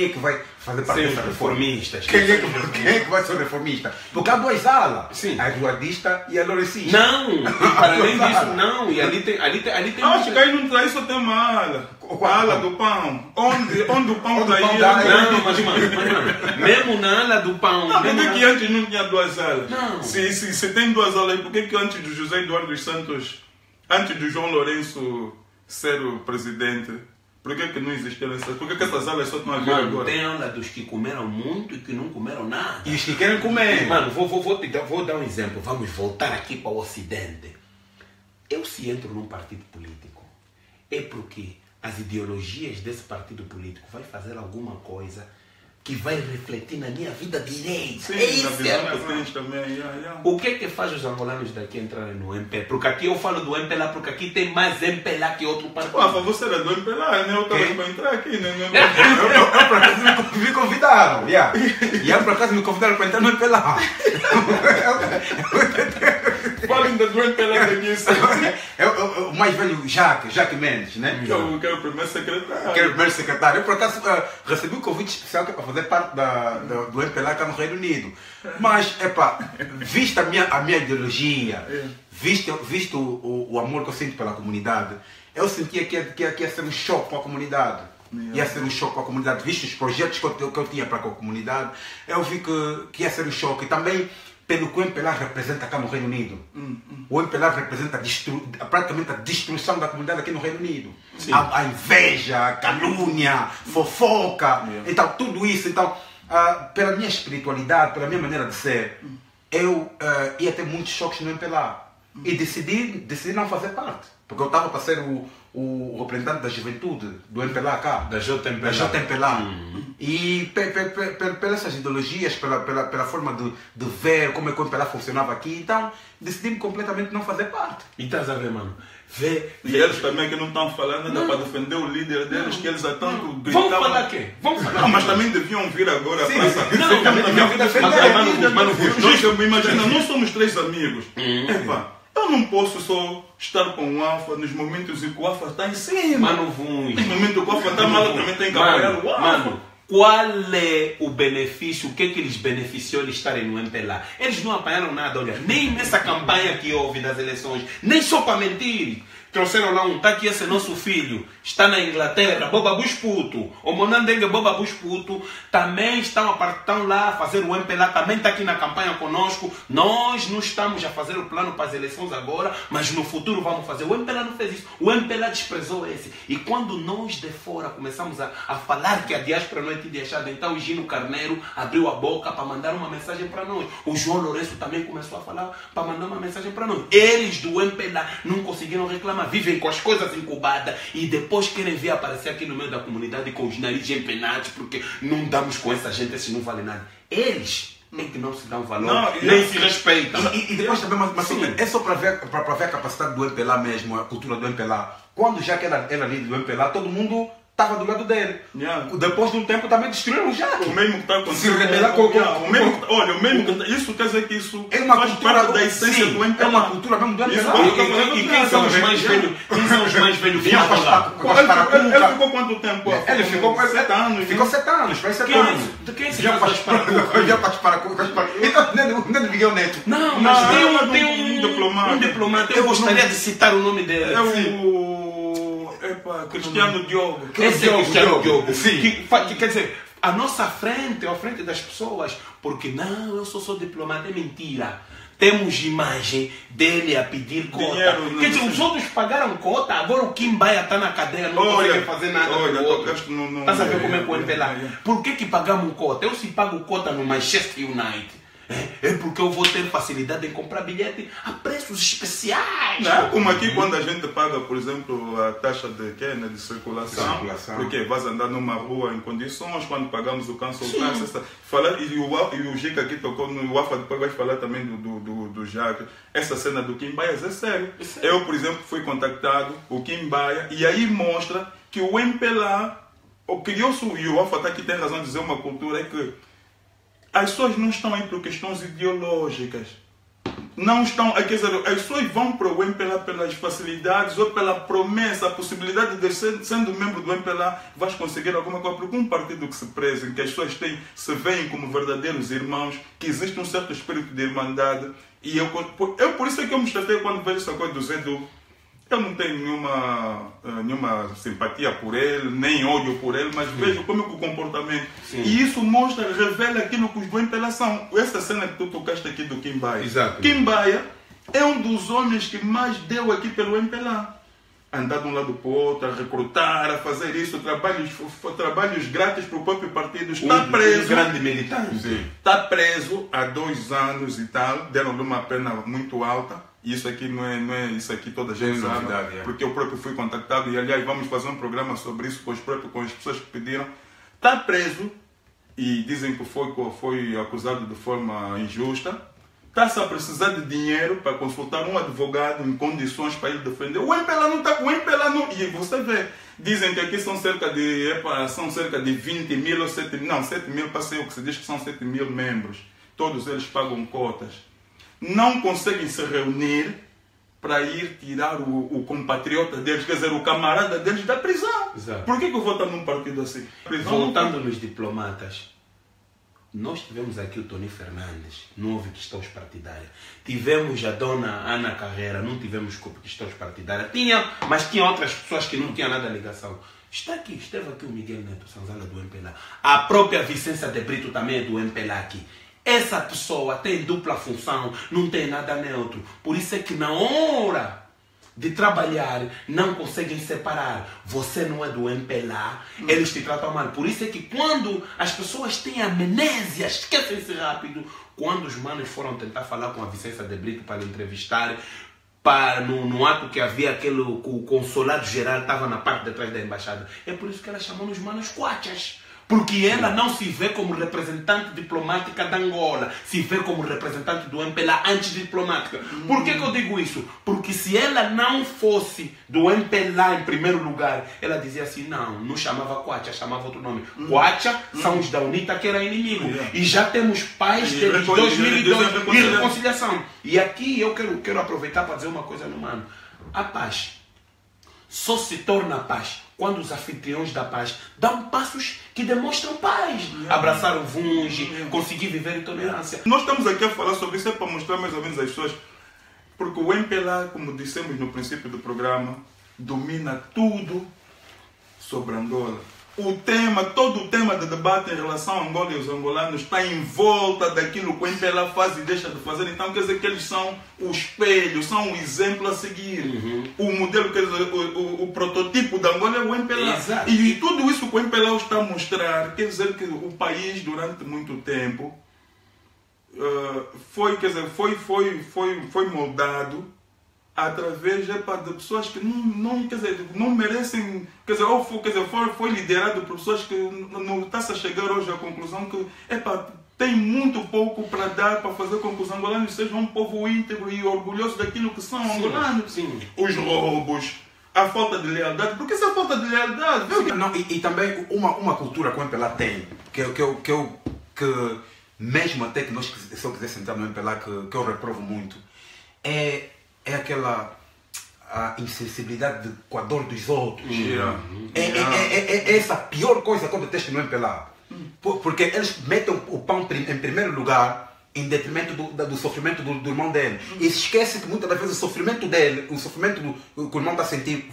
que vai fazer parte dessa reformistas. Quem é que vai ser reformista? Porque há duas alas. A eduardista e a lorecista. Não! E para além disso, não. E ali tem acho que aí não traz só tem uma ala. A ala do pão. Onde o pão está aí? Não, mas mesmo na ala do pão. Por que antes não tinha duas alas? Não. Se tem duas alas, por que antes do José Eduardo dos Santos, antes do João Lourenço ser o presidente, por que não existiram essas? Por que essas alas só estão a vir agora? Tem aula dos que comeram muito e que não comeram nada. E os que querem comer. Mano, vou dar um exemplo. Vamos voltar aqui para o Ocidente. Eu se entro num partido político, é porque as ideologias desse partido político vai fazer alguma coisa que vai refletir na minha vida direita. Sim, é isso também. O que é que faz os angolanos daqui entrarem no MPLA? Porque aqui eu falo do MPLA porque aqui tem mais MPLA que outro partido. Você era do MPLA, né? Eu estava para entrar aqui, né? Eu por acaso me convidaram. E eu por acaso me convidaram para entrar no MPLA. Falem do MPLA daqui. O mais velho, Jaque Mendes, né? Que é o primeiro secretário. Eu por acaso recebi um convite especial para fazer parte do MPLA cá no Reino Unido. Mas, vista a minha ideologia, visto o amor que eu sinto pela comunidade, eu sentia que ia ser um choque para a comunidade. Ia ser um choque para a comunidade. Visto os projetos que eu tinha para a comunidade, eu vi que ia ser um choque. E também pelo que o MPLA representa cá no Reino Unido. O MPLA representa praticamente a destruição da comunidade aqui no Reino Unido. A inveja, a calúnia, fofoca, então tudo isso. Então, pela minha espiritualidade, pela minha maneira de ser, eu ia ter muitos choques no MPLA. E decidi não fazer parte. Porque eu estava para ser o representante da juventude do MPLA cá. Da JMPLA. E pelas essas ideologias, pela forma de ver como é que o MPLA funcionava aqui, então decidi completamente não fazer parte. E estás a ver, mano? E eles também que não estão falando nada para defender o líder deles, que eles há tanto gritavam. Vamos falar quê? Não, mas também deviam vir agora para essa. Não, também deviam vir defender. Nós, imagina, nós somos 3 amigos. Eu não posso só estar com o Alfa nos momentos em que o Alfa está em cima. Mano, nos momentos que o Alfa está mal, eu também tenho que apoiar o Alfa. Mano, qual é o benefício? O que é que lhes beneficiou eles estarem no MPLA? Eles não apanharam nada, olha, nem nessa campanha que houve das eleições, nem só para mentir. Trouxeram lá tá aqui esse nosso filho, está na Inglaterra, Boba Busputo, o Monandengue Boba Busputo, também estão lá a fazer o MPLA, também está aqui na campanha conosco. Nós não estamos a fazer o plano para as eleições agora, mas no futuro vamos fazer. O MPLA não fez isso, o MPLA desprezou esse. E quando nós de fora começamos a falar que a diáspora não é te deixada, então o Gino Carneiro abriu a boca para mandar uma mensagem para nós. O João Lourenço também começou a falar para mandar uma mensagem para nós. Eles do MPLA não conseguiram reclamar. vivem com as coisas incubadas e depois querem vir aparecer aqui no meio da comunidade com os narizes empenados porque não damos com essa gente, esses não valem nada. Eles é que não se dão valor, nem se respeitam. E depois também, mas é só para ver a capacidade do MPLA mesmo, a cultura do MPLA. Quando já que era líder do MPLA, todo mundo estava do lado dele. Depois de um tempo também destruíram já. O mesmo que está acontecendo. Se rebelar isso quer dizer que isso é uma faz parte da essência do MPLA. É uma cultura mesmo do MPLA. E quem são os mais velhos? Quem são os mais velhos? Ele ficou quanto tempo? Ele ficou 7 anos. Ficou 7 anos. Vai 7 anos. De quem se já faz paracucas? Então, nem de Miguel Neto. Não, mas tem um diplomata. Eu gostaria de citar o nome dele. É o Cristiano Diogo. Esse é o Cristiano Diogo. Sim. Que quer dizer, à nossa frente, à frente das pessoas, porque não, eu sou diplomata, é mentira. Temos imagem dele a pedir cota. Dinheiro, quer dizer, os outros pagaram cota, agora o Kim Baia está na cadeia, não consegue fazer nada. Está a saber como é que o MPLA? Por que pagamos cota? Eu se pago cota no Manchester United. É porque eu vou ter facilidade em comprar bilhete a preços especiais. Não, como aqui quando a gente paga, por exemplo, a taxa de circulação, porque vais andar numa rua em condições, quando pagamos o council tax, e o Gica aqui tocou no Wafa, depois vai falar também do Jaque. Essa cena do Kim Baia é sério. Eu, por exemplo, fui contactado, o Kim Baia, e aí mostra que o MPLA, criou-se, e o Wafa está aqui, tem razão de dizer uma cultura, é que as pessoas não estão aí por questões ideológicas. Não estão, quer dizer, as pessoas vão para o MPLA pelas facilidades ou pela promessa, a possibilidade de sendo membro do MPLA vais conseguir alguma coisa, porque um partido que se preze, em que as pessoas se veem como verdadeiros irmãos, que existe um certo espírito de irmandade, e eu por isso é que eu me chateio quando vejo essa coisa do Zedu. Eu não tenho nenhuma simpatia por ele, nem ódio por ele, mas vejo como é que o comportamento. Sim. E isso mostra, revela aquilo que os do MPLA são. Essa cena que tu tocaste aqui do Kim Baia. Exato. Kim Baia é um dos homens que mais deu aqui pelo MPLA. Andar de um lado para o outro, a recrutar, a fazer isso, trabalhos grátis para o próprio partido. Está preso. Um grande militante. Está preso há 2 anos e tal, deram-lhe uma pena muito alta. Isso aqui não é isso aqui toda a gente sabe, porque eu próprio fui contactado e aliás vamos fazer um programa sobre isso com as pessoas que pediram. Está preso e dizem que foi acusado de forma injusta. Está-se a precisar de dinheiro para consultar um advogado em condições para ele defender. O MPLA não está, e você vê, dizem que aqui são cerca de 20 mil ou 7 mil, não, 7 mil passei o que se diz que são 7 mil membros. Todos eles pagam cotas. Não conseguem se reunir para ir tirar o compatriota deles, quer dizer, o camarada deles da prisão. Exato. Por que eu vou estar num partido assim? Voltando nos diplomatas, nós tivemos aqui o Tony Fernandes, não houve questões partidárias. Tivemos a dona Ana Carreira, não tivemos questões partidárias. Mas tinha outras pessoas que não tinham nada de ligação. Esteve aqui o Miguel Neto Sanzala do MPLA. A própria Vicência de Brito também é do MPLA aqui. Essa pessoa tem dupla função, não tem nada neutro. Por isso é que na hora de trabalhar não conseguem separar. Você não é do MPLA, eles te tratam mal. Por isso é que quando as pessoas têm amnésia, esquecem-se rápido. Quando os manos foram tentar falar com a Vicência de Brito para entrevistar, no ato que havia o consulado geral estava na parte de trás da embaixada. É por isso que ela chamou os manos quachas. Porque ela não se vê como representante diplomática da Angola, se vê como representante do MPLA antidiplomática. Por que eu digo isso? Porque se ela não fosse do MPLA em primeiro lugar, ela dizia assim, não chamava Quacha, chamava outro nome. Quacha são os da UNITA que era inimigo. E já temos paz desde 2002 e reconciliação. E aqui eu quero aproveitar para dizer uma coisa, meu mano. A paz só se torna paz quando os anfitriões da paz dão passos que demonstram paz. Abraçar o Vunge, conseguir viver em tolerância. Nós estamos aqui a falar sobre isso para mostrar mais ou menos às pessoas, porque o MPLA, como dissemos no princípio do programa, domina tudo sobre Angola. Todo o tema de debate em relação a Angola e os angolanos está em volta daquilo que o MPLA faz e deixa de fazer. Então quer dizer que eles são o espelho, são o exemplo a seguir. O modelo, quer dizer, o prototipo da Angola é o MPLA. Exato. E tudo isso que o MPLA está a mostrar, quer dizer que o país durante muito tempo foi moldado através de pessoas que não, quer dizer, não merecem, quer dizer, ou foi liderado por pessoas que não está-se a chegar hoje à conclusão que tem muito pouco para dar para fazer com que os angolanos sejam um povo íntegro e orgulhoso daquilo que são angolanos. Sim. Os roubos, a falta de lealdade, porque essa falta de lealdade... Não, e também uma cultura que o MPLA tem, que mesmo até que nós, se eu quisesse entrar no MPLA, que eu reprovo muito, é aquela a insensibilidade com a dor dos outros. É essa a pior coisa que eu detesto no MPLA. Porque eles metem o pão em primeiro lugar em detrimento do sofrimento do irmão dele. E se esquece que muitas das vezes o sofrimento dele, o sofrimento que o irmão está a sentir,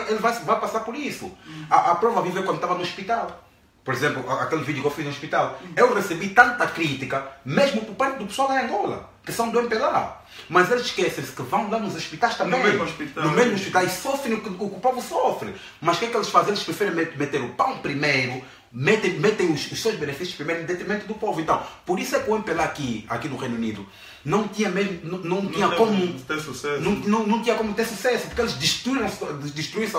ele vai passar por isso. A prova viva é quando estava no hospital. Por exemplo, aquele vídeo que eu fiz no hospital. Eu recebi tanta crítica, mesmo por parte do pessoal lá em Angola, que são do MPLA. Mas eles esquecem-se que vão lá nos hospitais também. No mesmo hospital. E sofrem o que o povo sofre. Mas o que é que eles fazem? Eles preferem meter o pão primeiro, metem os seus benefícios primeiro em detrimento do povo. Então, por isso é que o MPLA aqui no Reino Unido não tinha como ter sucesso. Não tinha como ter sucesso, porque eles destruíram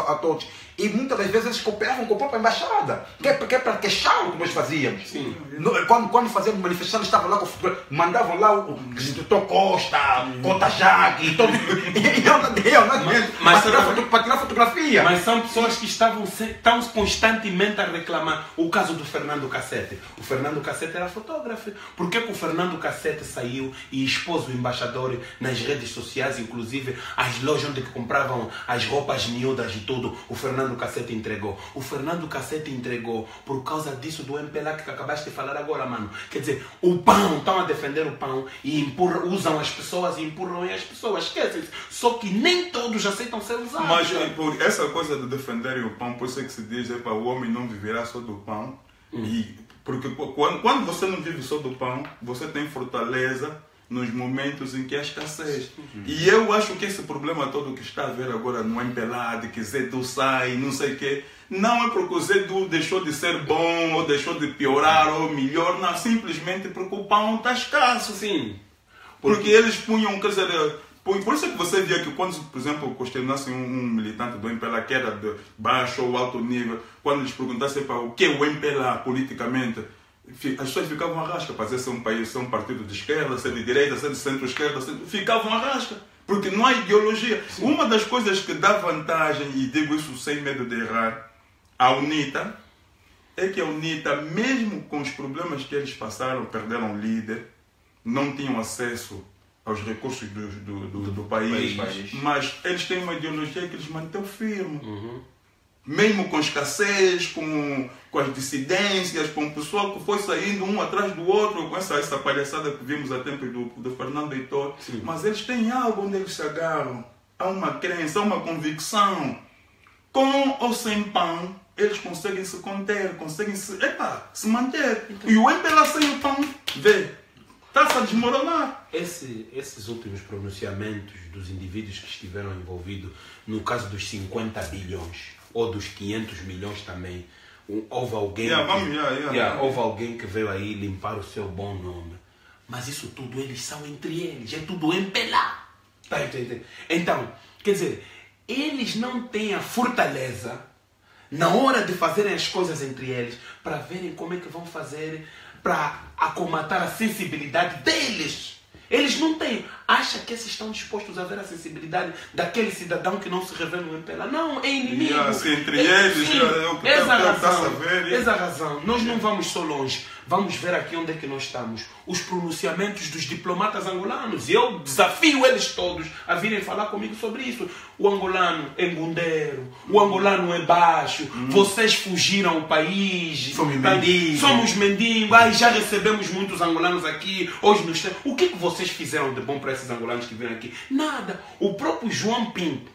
a todos. E muitas das vezes eles cooperavam com a própria embaixada, que é para queixar o que nós fazíamos. Sim. Quando fazíamos manifestações, estavam lá, mandavam lá o Dr. Costa, Cota Jaque, para tirar fotografia. Mas são pessoas que estavam constantemente a reclamar. O caso do Fernando Cassete. O Fernando Cassete era fotógrafo. Por que o Fernando Cassete saiu e expôs o embaixador nas redes sociais, inclusive as lojas onde compravam as roupas miúdas e tudo? O Fernando Cassete entregou. O Fernando Cassete entregou por causa disso do MPLA que acabaste de falar agora, mano. Quer dizer, o pão, estão a defender o pão e usam as pessoas e empurram as pessoas. Esquecem-se. Só que nem todos aceitam ser usados. Mas por essa coisa de defenderem o pão, por isso é que se diz, o homem não viverá só do pão. Porque quando você não vive só do pão, você tem fortaleza nos momentos em que há escassez. E eu acho que esse problema todo que está a ver agora no MPLA, de que Zedu sai, não sei o quê, não é porque o Zedu deixou de ser bom, ou deixou de piorar, ou melhor, não, simplesmente porque o pão está escasso. Sim. Porque eles punham, quer dizer, por isso é que você via que quando, por exemplo, questionasse um militante do MPLA que era de baixo ou alto nível, quando eles perguntassem para o que é o MPLA politicamente, as pessoas ficavam à rasca para dizer se é um país, se é um partido de esquerda, se é de direita, se é de centro-esquerda, ficavam à rasca, porque não há ideologia. Sim. Uma das coisas que dá vantagem, e digo isso sem medo de errar, à UNITA, é que a UNITA, mesmo com os problemas que eles passaram, perderam líder, não tinham acesso aos recursos do país, mas eles têm uma ideologia que eles mantêm firme. Mesmo com escassez, com as dissidências, com o pessoal que foi saindo um atrás do outro, com essa palhaçada que vimos a tempo do Fernando Heitor. Sim. Mas eles têm algo onde eles se agarram. Há uma crença, há uma convicção. Com ou sem pão, eles conseguem se conter, conseguem se manter. Então, e o MPLA sem o pão, está-se a desmoronar. Esses últimos pronunciamentos dos indivíduos que estiveram envolvidos, no caso dos 50 bilhões, ou dos 500 milhões também, houve alguém houve alguém que veio aí limpar o seu bom nome. Mas isso tudo eles são entre eles, é tudo MPLA. Tá entendendo? Então, quer dizer, eles não têm a fortaleza na hora de fazerem as coisas entre eles para verem como é que vão fazer para acomatar a sensibilidade deles. Eles não têm. Acha que esses estão dispostos a ver a sensibilidade daquele cidadão que não se revê no MPLA? Não, é inimigo. Entre eles, essa razão. Nós não vamos só longe. Vamos ver aqui onde é que nós estamos. Os pronunciamentos dos diplomatas angolanos. E eu desafio eles todos a virem falar comigo sobre isso. O angolano é gundeiro. O angolano é baixo. Vocês fugiram o país. Somos mendigos. Ai, já recebemos muitos angolanos aqui. Hoje nos... O que vocês fizeram de bom para esses angolanos que vieram aqui? Nada. O próprio João Pinto,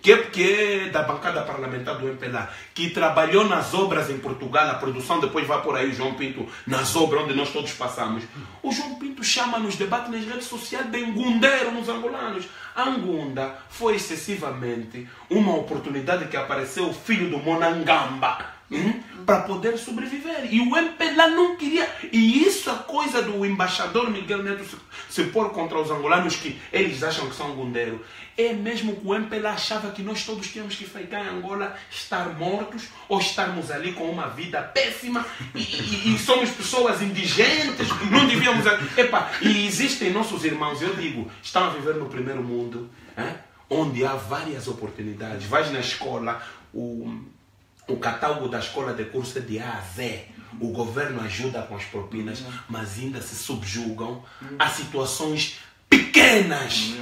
que é da bancada parlamentar do MPLA, que trabalhou nas obras em Portugal, a produção depois vai por aí o João Pinto nas obras onde nós todos passamos. O João Pinto chama nos debates nas redes sociais de engundeiro nos angolanos. A Ngunda foi excessivamente uma oportunidade que apareceu o filho do Monangamba para poder sobreviver. E o MPLA não queria. E isso é coisa do embaixador Miguel Neto se pôr contra os angolanos que eles acham que são gundeiro. É mesmo que o MPLA achava que nós todos tínhamos que ficar em Angola, estar mortos, ou estarmos ali com uma vida péssima, e somos pessoas indigentes, não devíamos... Epa, e existem nossos irmãos, eu digo, estão a viver no primeiro mundo, onde há várias oportunidades. Vais na escola, o catálogo da escola de curso é de A a Z. O governo ajuda com as propinas, mas ainda se subjugam a situações pequenas.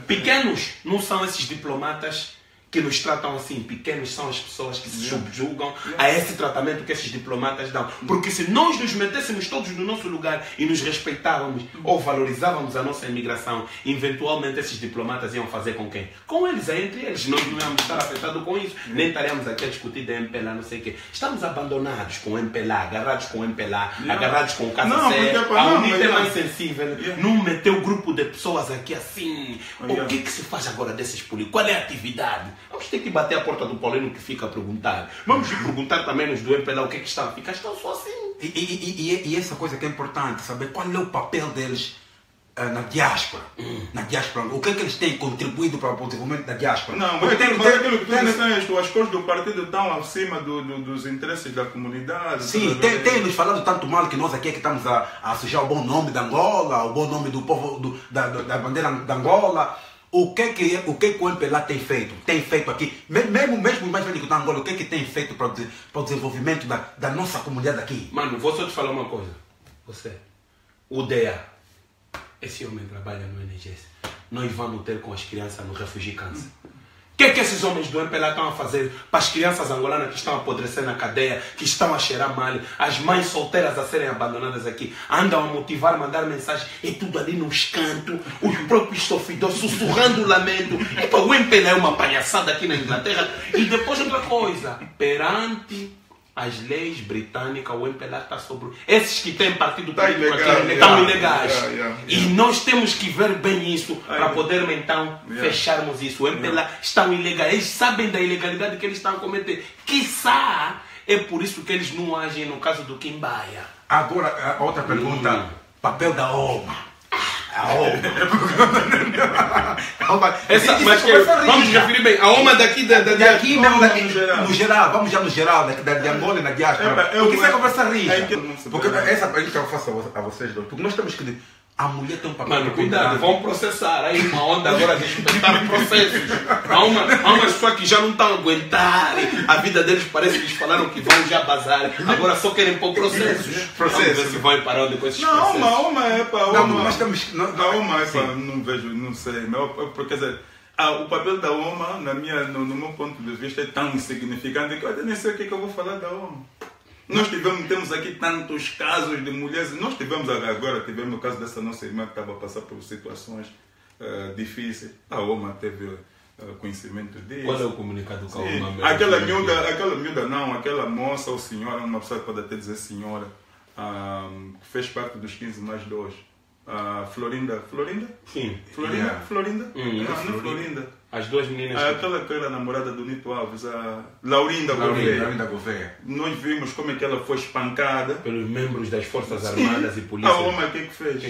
Pequenos não são esses diplomatas que nos tratam assim. Pequenos são as pessoas que se subjugam a esse tratamento que esses diplomatas dão. Porque se nós nos metêssemos todos no nosso lugar e nos respeitávamos ou valorizávamos a nossa imigração, eventualmente esses diplomatas iam fazer com quem? Com eles, entre eles. Nós não íamos estar afetados com isso. Nem estaríamos aqui a discutir de MPLA, não sei o quê. Estamos abandonados com o MPLA, agarrados com o MPLA, agarrados com o KCC. A UNITA é mais sensível. Não meteu um grupo de pessoas aqui assim. O que se faz agora desses políticos? Qual é a atividade? Vamos ter que bater a porta do Paulino que fica a perguntar. Vamos perguntar também nos do MPLA o que é que está a ficar. Estão só assim. E essa coisa que é importante, saber qual é o papel deles na diáspora. Na diáspora. O que é que eles têm contribuído para o desenvolvimento da diáspora? Não, mas aquilo que tu disseste, as cores do partido estão acima dos interesses da comunidade. Sim, tem nos falado tanto mal que nós aqui é que estamos a sujar o bom nome da Angola, o bom nome do povo, da bandeira da Angola. O que o MPLA tem feito? Tem feito aqui, mesmo os mais velhos da Angola, o que tem feito para o desenvolvimento da nossa comunidade aqui? Mano, vou só te falar uma coisa. O DEA, esse homem trabalha no NGS. Nós vamos ter com as crianças no Refugee Câncer. O que esses homens do MPLA estão a fazer para as crianças angolanas que estão a apodrecer na cadeia, que estão a cheirar mal, as mães solteiras a serem abandonadas aqui, andam a motivar, mandar mensagens, é tudo ali nos cantos, os próprios sofredores sussurrando o lamento. Epa, o MPLA é uma palhaçada aqui na Inglaterra. E depois outra coisa, perante as leis britânicas, o MPLA está sobre... Esses que têm partido político aqui estão ilegais. E nós temos que ver bem isso para podermos então fecharmos isso. O MPLA estão ilegais. Eles sabem da ilegalidade que eles estão a cometer. Quiçá é por isso que eles não agem no caso do Kimbaia. Agora, a outra pergunta. Papel da OMA. A OMA. Vamos referir bem. A OMA daqui no geral. Vamos já no geral, de Angola e na diáspora. Porque isso é conversa rija. Porque essa pergunta que eu faço a vocês dois. Porque nós temos que... A mulher tem um papel... Mano, cuidado, vão processar. Aí uma onda agora de respeitar processos. Há uma pessoa que já não estão a aguentar. A vida deles parece que eles falaram que vão já bazar. Agora só querem pôr processos. Vamos ver se vai parar depois esses processos. Não, nós estamos... Não vejo, não sei. Porque, quer dizer, o papel da OMA, no meu ponto de vista, é tão insignificante que eu até nem sei o que eu vou falar da OMA. Nós temos aqui tantos casos de mulheres. Nós tivemos o caso dessa nossa irmã que estava a passar por situações difíceis. A OMA teve conhecimento disso. Qual é o comunicado com a OMA? Aquela moça ou senhora, uma pessoa que pode até dizer senhora, que fez parte dos 15+2. Florinda? Sim. Florinda? Florinda. As duas meninas. Aquela que era namorada do Nito Alves, a Laurinda Gouveia. Nós vimos como é que ela foi espancada pelos membros das Forças Armadas e Polícia. A OMA, o que fez?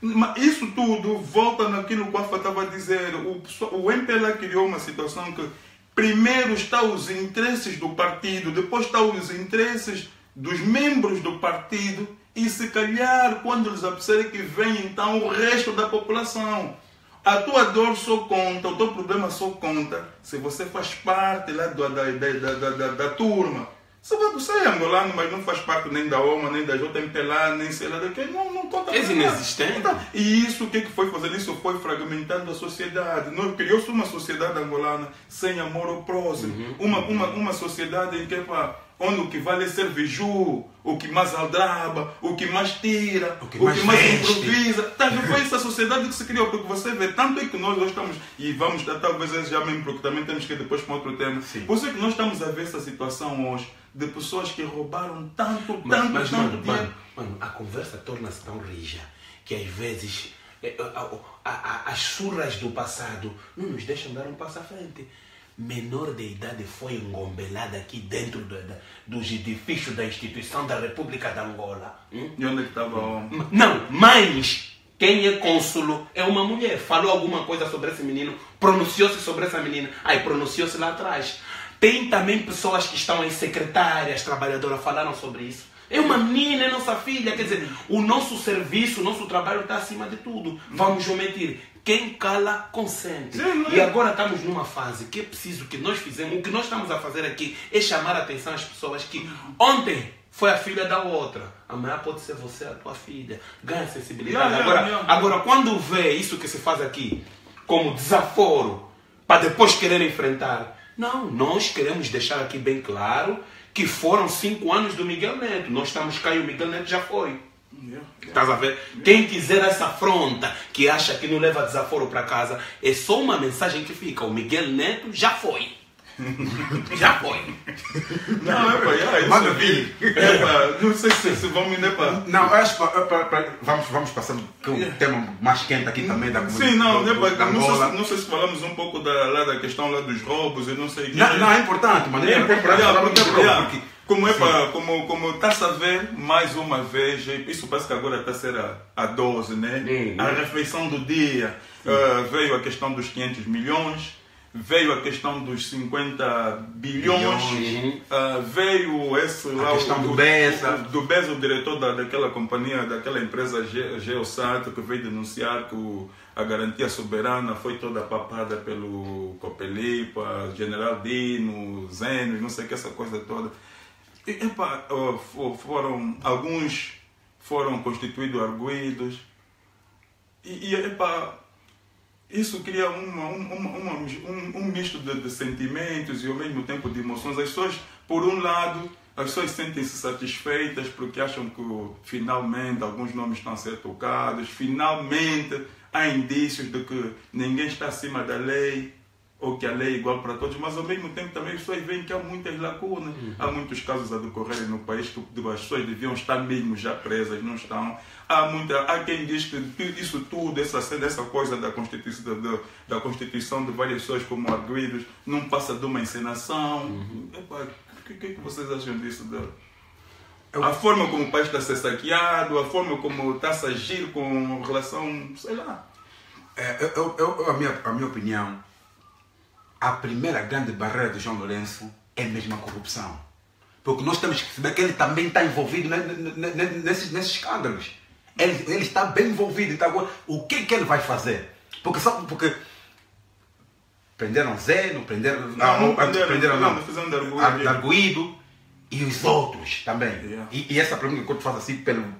Mas isso tudo volta naquilo que o Afa estava a dizer. O MPLA criou uma situação que primeiro está os interesses do partido, depois está os interesses dos membros do partido e se calhar quando eles aperceberem que vem então o resto da população. A tua dor só conta, o teu problema só conta se você faz parte lá da turma. Você é angolano, mas não faz parte nem da OMA, nem da JMPLA, nem sei lá daquele, não conta nada. É inexistente. E isso, o que foi fazendo? Isso foi fragmentando a sociedade. Criou-se uma sociedade angolana sem amor ao próximo. Uma sociedade em que onde o que vale é ser viju, o que mais aldraba, o que mais tira, o que mais improvisa. Foi essa sociedade que se criou, porque você vê, tanto é que nós estamos, e vamos talvez já mesmo, porque também temos que ir depois para outro tema. Sim. Por isso é que nós estamos a ver essa situação hoje, de pessoas que roubaram tanto dinheiro. Mano, a conversa torna-se tão rija, que às vezes as surras do passado não nos deixam dar um passo à frente. menor de idade foi engombelada aqui dentro dos edifícios da instituição da República de Angola. E onde é que estava? Não, mas quem é cônsulo é uma mulher. Falou alguma coisa sobre esse menino, pronunciou-se sobre essa menina. Aí pronunciou-se lá atrás. Tem também pessoas que estão em secretárias, trabalhadoras, falaram sobre isso. É uma menina, é nossa filha. Quer dizer, o nosso serviço, o nosso trabalho está acima de tudo. Vamos omitir. Quem cala, consente. Sim, e agora estamos numa fase que é preciso que nós fizemos. O que nós estamos a fazer aqui é chamar a atenção às pessoas que ontem foi a filha da outra. Amanhã pode ser você, a tua filha. Ganha sensibilidade. Agora, quando vê isso que se faz aqui como desaforo para depois querer enfrentar, não, nós queremos deixar aqui bem claro que foram 5 anos do Miguel Neto. Nós estamos cá e o Miguel Neto já foi. Estás a ver? Quem quiser essa afronta, que acha que não leva desaforo para casa, é só uma mensagem que fica. O Miguel Neto já foi. Já foi. Não, não sei se vamos ir para... Não, acho que vamos passando com o tema mais quente aqui também da comunidade. Sim, não sei se falamos um pouco lá da questão lá dos roubos e não sei o que. Não, é importante, mas é importante. Como está-se a ver, mais uma vez, isso parece que agora está a ser a dose, né? A refeição do dia. Veio a questão dos 500 milhões, veio a questão dos 50 bilhões, veio a questão do Beza, o diretor daquela companhia, daquela empresa Geosat, que veio denunciar que a garantia soberana foi toda papada pelo Copelipa, General Dino, Zeno, não sei o que, essa coisa toda. Alguns foram constituídos arguidos e isso cria um misto de sentimentos e ao mesmo tempo de emoções. As pessoas, por um lado, as pessoas sentem-se satisfeitas porque acham que finalmente alguns nomes estão a ser tocados, finalmente há indícios de que ninguém está acima da lei, ou que a lei é igual para todos, mas ao mesmo tempo também as pessoas veem que há muitas lacunas. Há muitos casos a decorrerem no país que as pessoas deviam estar mesmo já presas, não estão. Há quem diz que isso tudo, essa coisa da constituição de várias pessoas como arguidos, não passa de uma encenação. O que vocês acham disso? A forma como o país está a ser saqueado, a forma como está a agir com relação, sei lá. A minha opinião, a primeira grande barreira de João Lourenço é mesmo a corrupção. Porque nós temos que perceber que ele também está envolvido nesses escândalos. Ele está bem envolvido. Então, agora, o que ele vai fazer? Porque prenderam Zeno, prenderam Arguido e os outros também. E essa pergunta que eu te faço assim pela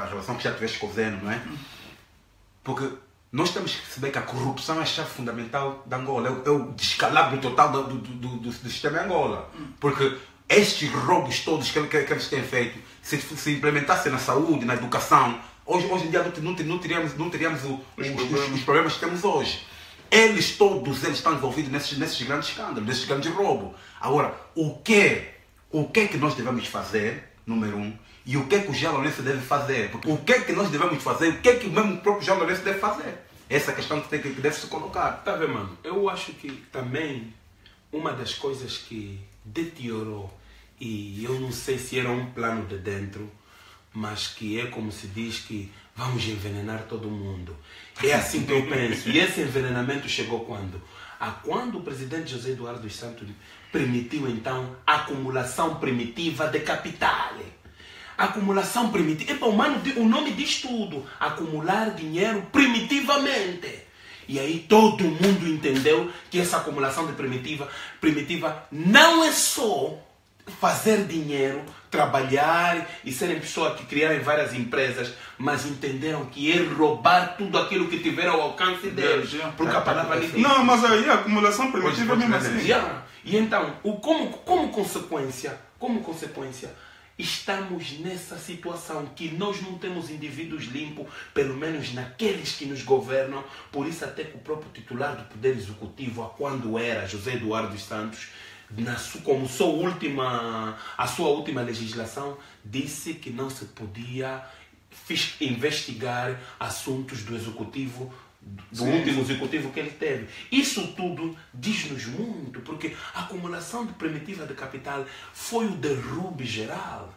relação que já tiveste com o Zeno, não é? Porque nós temos que perceber que a corrupção é a chave fundamental da Angola, é o descalabro total do sistema em Angola. Porque estes roubos todos que eles têm feito, se implementassem na saúde, na educação, hoje em dia não teríamos os problemas que temos hoje. Todos eles estão envolvidos nesses grandes escândalos, nesses grandes roubos. Agora, o que é que nós devemos fazer, número 1, e o que é que o João Lourenço deve fazer? Porque o que é que nós devemos fazer? O que é que mesmo o próprio João Lourenço deve fazer? Essa é a questão que deve se colocar. Tá vendo, mano? Eu acho que também uma das coisas que deteriorou, e eu não sei se era um plano de dentro, mas que é como se diz que vamos envenenar todo mundo. É assim que eu penso. E esse envenenamento chegou quando? Quando o presidente José Eduardo dos Santos permitiu então a acumulação primitiva de capital. Acumulação primitiva. O nome diz tudo. Acumular dinheiro primitivamente. E aí todo mundo entendeu que essa acumulação de primitiva não é só fazer dinheiro, trabalhar e serem pessoas que criarem várias empresas, mas entenderam que é roubar tudo aquilo que tiver ao alcance deles. Porque a palavra lhe diz. Não, mas aí a acumulação primitiva é mesmo assim. E então, como consequência, estamos nessa situação que nós não temos indivíduos limpos, pelo menos naqueles que nos governam. Por isso até que o próprio titular do Poder Executivo, quando era José Eduardo dos Santos, como a sua última legislação, disse que não se podia investigar assuntos do Executivo do último executivo que ele teve. Isso tudo diz-nos muito, porque a acumulação de primitiva de capital foi o derrube geral.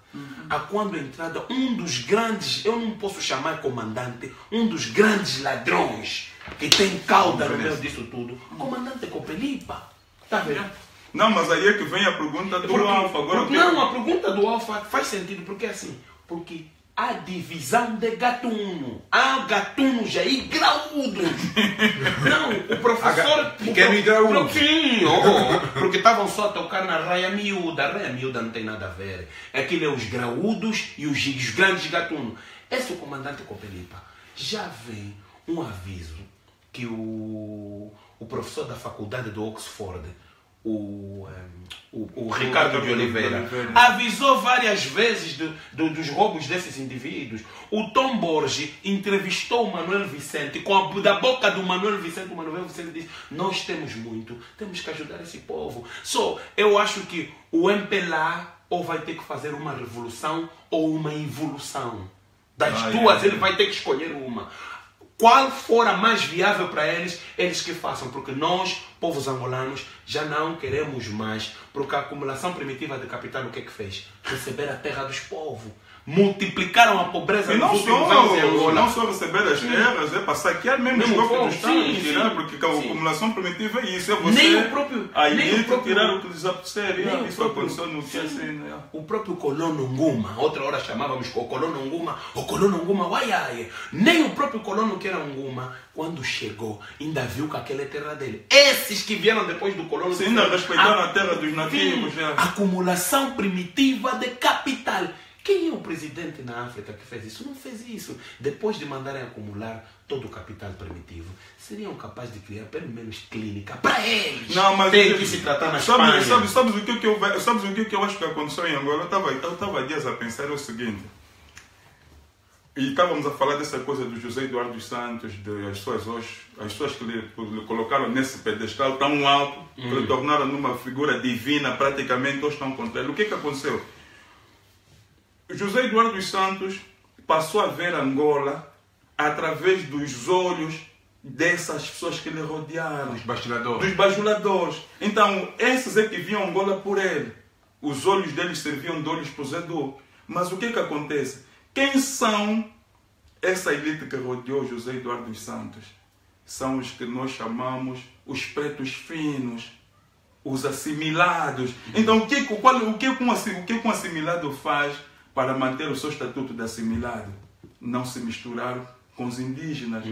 A quando a entrada, um dos grandes, eu não posso chamar comandante, um dos grandes ladrões que tem cauda no meio disso tudo, o comandante Copelipa. Está vendo? Não, mas aí é que vem a pergunta do Alfa. Não, a pergunta do Alfa faz sentido, porque assim, porque a divisão de gatuno, há gatunos aí graúdos. Não, o professor... Pequeno e graúdo. Sim, porque estavam só a tocar na raia miúda. A raia miúda não tem nada a ver. Aquilo é os graúdos e os grandes gatunos. Esse é o comandante Copelipa. Já vem um aviso que o professor da faculdade de Oxford, o Ricardo de Oliveira, avisou várias vezes dos roubos desses indivíduos. O Tom Borges entrevistou o Manuel Vicente, da boca do Manuel Vicente, o Manuel Vicente disse: nós temos muito, temos que ajudar esse povo. Eu acho que o MPLA ou vai ter que fazer uma revolução ou uma evolução. Das duas ele vai ter que escolher uma. Qual for a mais viável para eles, eles que façam, porque nós, povos angolanos, já não queremos mais, porque a acumulação primitiva de capital o que é que fez? Receber a terra dos povos. Multiplicaram a pobreza e não nos últimos anos em Angola. Não só receber as terras, é passar aqui mesmo os cofres do Estado, tirar, porque a acumulação primitiva é isso, é você nem o próprio, tirar o que lhes apetecer. Isso aconteceu no que o próprio colono Nguma, outra hora chamávamos o colono Nguma, uaiaie. Nem o próprio colono que era Nguma, quando chegou, ainda viu que aquela é terra dele. Esses que vieram depois do colono... Sim, ainda respeitaram a terra dos nativos. Acumulação primitiva de capital. Quem é o presidente na África que fez isso? Não fez isso. Depois de mandarem acumular todo o capital primitivo, seriam capazes de criar pelo menos clínica para eles. Não, mas tem que se tratar na Espanha. Sabes o que eu acho que aconteceu em Angola? Eu estava dias a pensar o seguinte. E estávamos a falar dessa coisa do José Eduardo dos Santos, as pessoas que lhe colocaram nesse pedestal tão alto, que lhe tornaram numa figura divina, praticamente todos estão contra ele. O que aconteceu? José Eduardo dos Santos passou a ver Angola através dos olhos dessas pessoas que lhe rodearam. Dos bajuladores. Então, esses é que viam Angola por ele. Os olhos deles serviam de olhos para o Zedu. Mas o que acontece? Quem são essa elite que rodeou José Eduardo dos Santos? São os que nós chamamos os pretos finos, os assimilados. Então, o que um assimilado faz para manter o seu estatuto de assimilado? Não se misturar com os indígenas.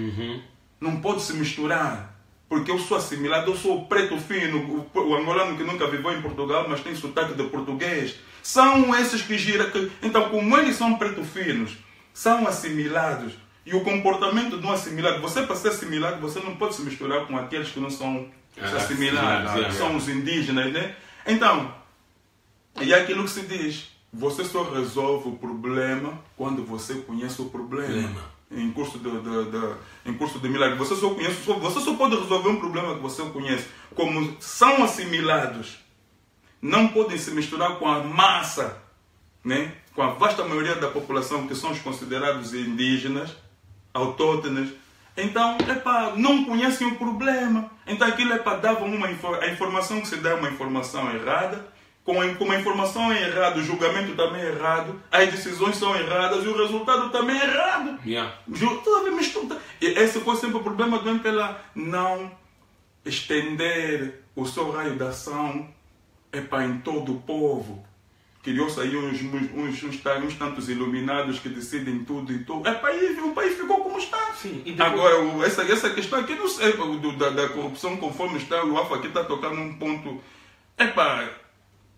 Não pode se misturar. Porque eu sou assimilado, eu sou o preto fino, o angolano que nunca viveu em Portugal, mas tem sotaque de português. São esses que giram. Então, como eles são preto finos, são assimilados. E o comportamento de um assimilado, você para ser assimilado, você não pode se misturar com aqueles que não são assimilados, são os indígenas, né? Então, e é aquilo que se diz. Você só resolve o problema quando você conhece o problema. Em curso de milagre. Você só pode resolver um problema que você conhece. Como são assimilados, não podem se misturar com a massa, né? Com a vasta maioria da população que são os considerados indígenas, autóctones. Então, não conhecem o problema. Então aquilo dar a informação que se dá é uma informação errada. Como a informação é errada, o julgamento também é errado, as decisões são erradas e o resultado também é errado. E esse foi sempre o problema do MPLA. Não estender o seu raio de ação em todo o povo. Criou-se aí uns tantos iluminados que decidem tudo e tudo. O país ficou como está. Sim, depois... Agora, essa questão aqui, não sei, da corrupção, conforme está, o Alfa aqui está tocando num ponto...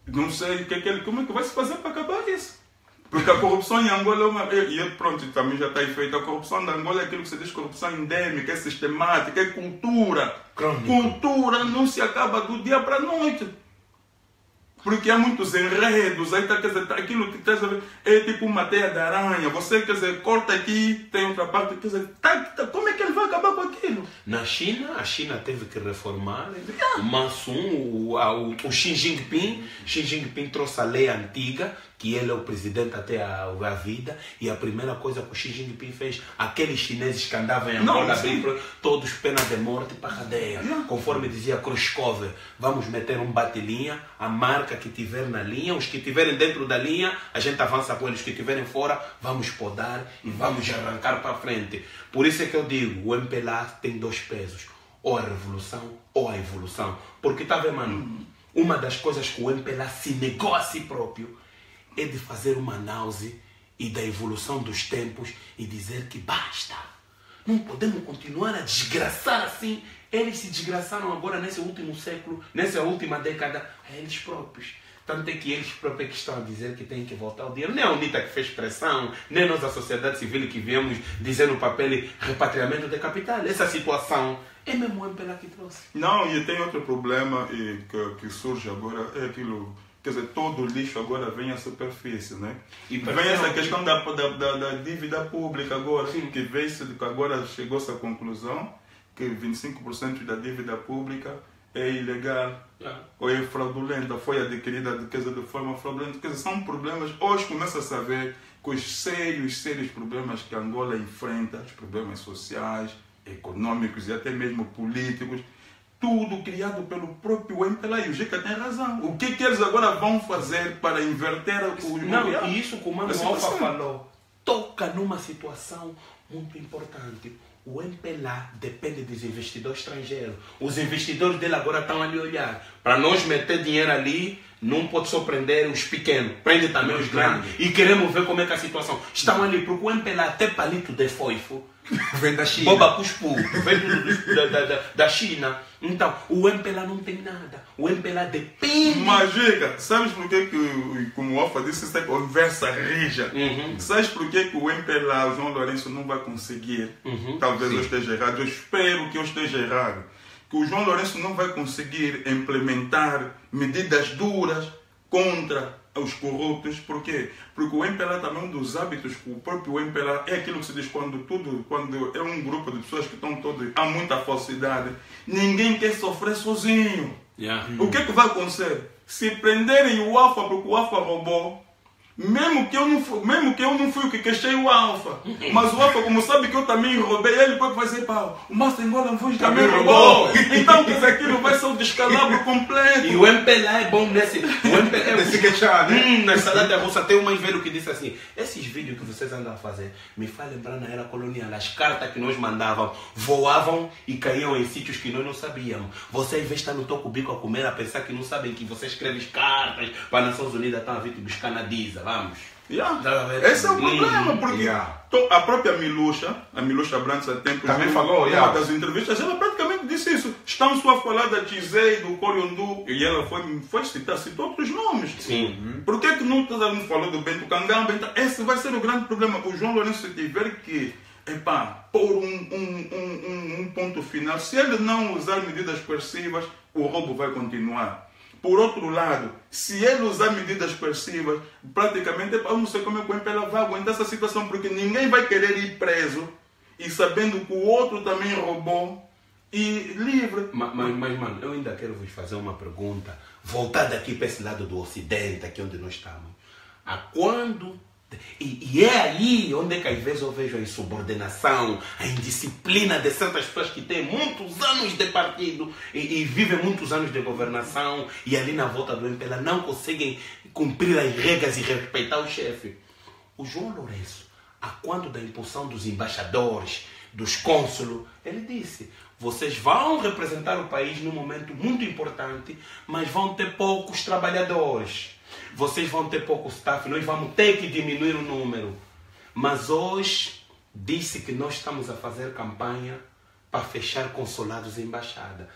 Não sei como é que vai se fazer para acabar isso. Porque a corrupção em Angola é uma... E pronto, também já está aí feita. A corrupção da Angola é aquilo que se diz corrupção endêmica, é sistemática, é cultura. Crônico. Cultura não se acaba do dia para a noite. porque há muitos enredos, aí quer dizer, aquilo que é tipo uma teia de aranha, você quer dizer, corta aqui, tem outra parte, quer dizer, como é que ele vai acabar com aquilo? Na China, a China teve que reformar, mas o Xi Jinping trouxe a lei antiga, que ele é o presidente até a vida, e a primeira coisa que o Xi Jinping fez, aqueles chineses que andavam em Angola, todos pena de morte para a cadeia. Conforme dizia Khrushchev, vamos meter um bate-linha, a marca que tiver na linha, os que estiverem dentro da linha, a gente avança com eles, os que estiverem fora, vamos podar e vamos arrancar para frente. Por isso é que eu digo, o MPLA tem dois pesos, ou a revolução ou a evolução. Porque tá vendo, mano, uma das coisas que o MPLA se negou a si próprio é de fazer uma análise e da evolução dos tempos e dizer que basta. Não podemos continuar a desgraçar assim. Eles se desgraçaram agora nesse último século, nessa última década, a eles próprios. Tanto é que eles próprios que estão a dizer que tem que voltar o dinheiro. Nem a UNITA que fez pressão, nem nós a sociedade civil que viemos dizer no papel repatriamento de capital. Essa situação é mesmo o MPLA que trouxe. Não, e tem outro problema que surge agora, é aquilo... Quer dizer, todo o lixo agora vem à superfície, né? E vem essa questão da dívida pública agora, que veio-se que agora chegou-se à conclusão que 25% da dívida pública é ilegal ou é fraudulenta, foi adquirida de forma fraudulenta. Quer dizer, são problemas, hoje começa-se a ver com os sérios problemas que Angola enfrenta, os problemas sociais, econômicos e até mesmo políticos, tudo criado pelo próprio MPLA. E o Jeca tem razão. O que eles agora vão fazer para inverter o... Não, e isso que o Mano Alfa falou, toca numa situação muito importante. O MPLA depende dos investidores estrangeiros. Os investidores dele agora estão ali a olhar. Para nós meter dinheiro ali, não pode só prender os pequenos, prende também os grandes. E queremos ver como é que a situação. Estão ali, porque o MPLA até palito de foifo vem da China. Boba Cuspu, vem da China. Então, o MPLA não tem nada. O MPLA depende. Mas, Jeca, sabes por que, como o Alfa disse, essa conversa rija? Sabes por que o MPLA, o João Lourenço, não vai conseguir? Talvez eu esteja errado, eu espero que eu esteja errado. Que o João Lourenço não vai conseguir implementar medidas duras contra os corruptos. Por quê? Porque o MPLA também é um dos hábitos que o próprio MPLA é aquilo que se diz quando é um grupo de pessoas que estão todas, há muita falsidade, ninguém quer sofrer sozinho. O que vai acontecer? Se prenderem o Alfa porque o Alfa roubou, mesmo que eu não fui o que queixei o Alfa, mas o Alfa, como sabe que eu também roubei, ele pode fazer pau. O Márcio Angola também roubou. Então, quer dizer, aquilo vai ser um descalabro completo. E o MPLA é bom nesse. O MPLA nesse queixado. Na salada russa tem um velho que disse assim: esses vídeos que vocês andam a fazer me faz lembrar na era colonial. As cartas que nós mandávamos voavam e caíam em sítios que nós não sabíamos. Você, ao invés de estar no toco bico a comer, a pensar que não sabem que você escreve cartas para as Nações Unidas, estão a vir te buscar na Diza. Vamos. Esse é o problema, porque a própria Miluxa Brandes há tempos também falou, numa das entrevistas, ela praticamente disse isso. Estão só a falar da Tizei, do Coriundu, e ela foi citou outros nomes. Sim. Por que não falou do Bento Cangamba? Então, esse vai ser o grande problema. O João Lourenço tiver que pôr um ponto final. Se ele não usar medidas coercivas, o roubo vai continuar. Por outro lado, se ele usar medidas coercivas, praticamente, eu não sei como é que o MPLA vai aguentar essa situação, porque ninguém vai querer ir preso e sabendo que o outro também roubou e livre. Mas mano, eu ainda quero vos fazer uma pergunta, voltada aqui para esse lado do Ocidente, aqui onde nós estamos. A quando... E é aí onde é que às vezes eu vejo a insubordinação, a indisciplina de certas pessoas que têm muitos anos de partido e vivem muitos anos de governação e ali na volta do MPLA não conseguem cumprir as regras e respeitar o chefe. O João Lourenço, a quando da impulsão dos embaixadores, dos cônsulos, ele disse: vocês vão representar o país num momento muito importante, mas vão ter poucos trabalhadores. Vocês vão ter pouco staff, nós vamos ter que diminuir o número. Mas hoje disse que nós estamos a fazer campanha para fechar consulados e embaixada.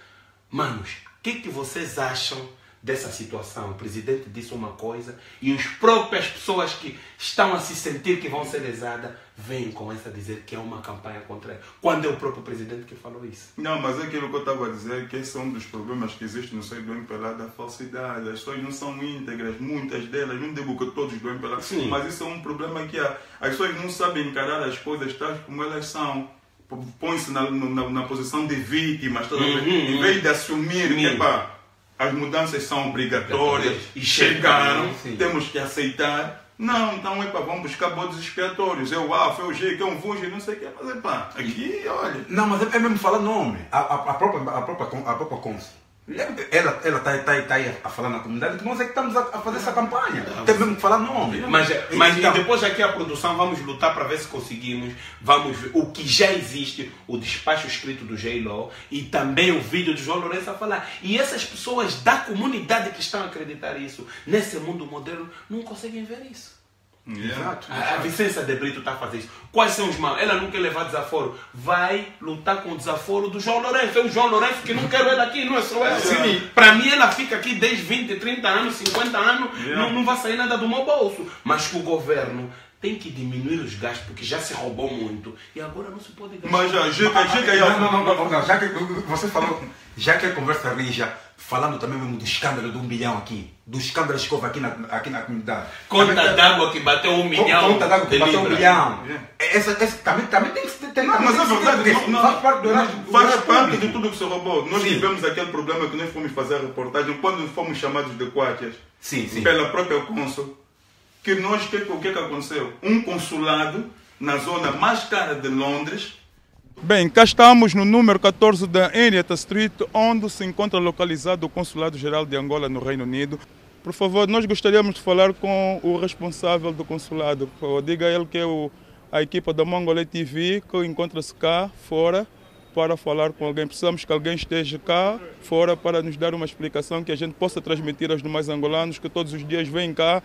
Manos, o que vocês acham dessa situação. O presidente disse uma coisa e as próprias pessoas que estão a se sentir que vão ser lesadas vêm com essa a dizer que é uma campanha contra ele. Quando é o próprio presidente que falou isso? Não, mas aquilo que eu estava a dizer é que esse é um dos problemas que existe no seio do MPLA da falsidade. As pessoas não são íntegras, muitas delas, não digo que todos do MPLA, sim, mas isso é um problema que há. As pessoas não sabem encarar as coisas tais como elas são. Põe-se na posição de vítimas, em vez de assumir que as mudanças são obrigatórias e chegaram, temos que aceitar. Não, então vamos buscar bodes expiatórios. É o Alfa, é o G, que é um Vuge, não sei o que. Mas aqui, olha. Não, mas é mesmo falar nome. A própria Consul. Ela está aí a falar na comunidade que nós é que estamos a fazer essa campanha. Tem mesmo que falar nome. Mas então, depois aqui a produção vamos lutar para ver se conseguimos. Vamos ver o que já existe, o despacho escrito do J-Law e também o vídeo do João Lourenço a falar. E essas pessoas da comunidade que estão a acreditar isso, nesse mundo moderno, não conseguem ver isso. Exato. A Vicência de Brito está a fazer isso. Quais são os maus? Ela não quer levar desaforo. Vai lutar com o desaforo do João Lourenço. É o João Lourenço que não quero ele aqui, não é só ela. Para mim ela fica aqui 10, 20, 30 anos, 50 anos, não vai sair nada do meu bolso. Mas que o governo tem que diminuir os gastos, porque já se roubou muito. E agora não se pode gastar. Mas já que você falou, já que a conversa rija, falando também mesmo do escândalo do 1 bilhão aqui, dos escândalos que houve aqui na comunidade. Conta d'água que bateu 1 milhão. Conta d'água que bateu 1 milhão. Também tem que ter. Não, mas é verdade, faz parte de tudo que se roubou. Nós tivemos aquele problema que nós fomos fazer a reportagem quando fomos chamados de quátias pela própria Consul. Que o que aconteceu? Um consulado na zona mais cara de Londres. Bem, cá estamos no número 14 da Henrietta Street, onde se encontra localizado o Consulado-Geral de Angola no Reino Unido. Por favor, nós gostaríamos de falar com o responsável do consulado. Diga a ele que é a equipa da Mongolê TV que encontra-se cá fora para falar com alguém. Precisamos que alguém esteja cá fora para nos dar uma explicação que a gente possa transmitir aos demais angolanos que todos os dias vêm cá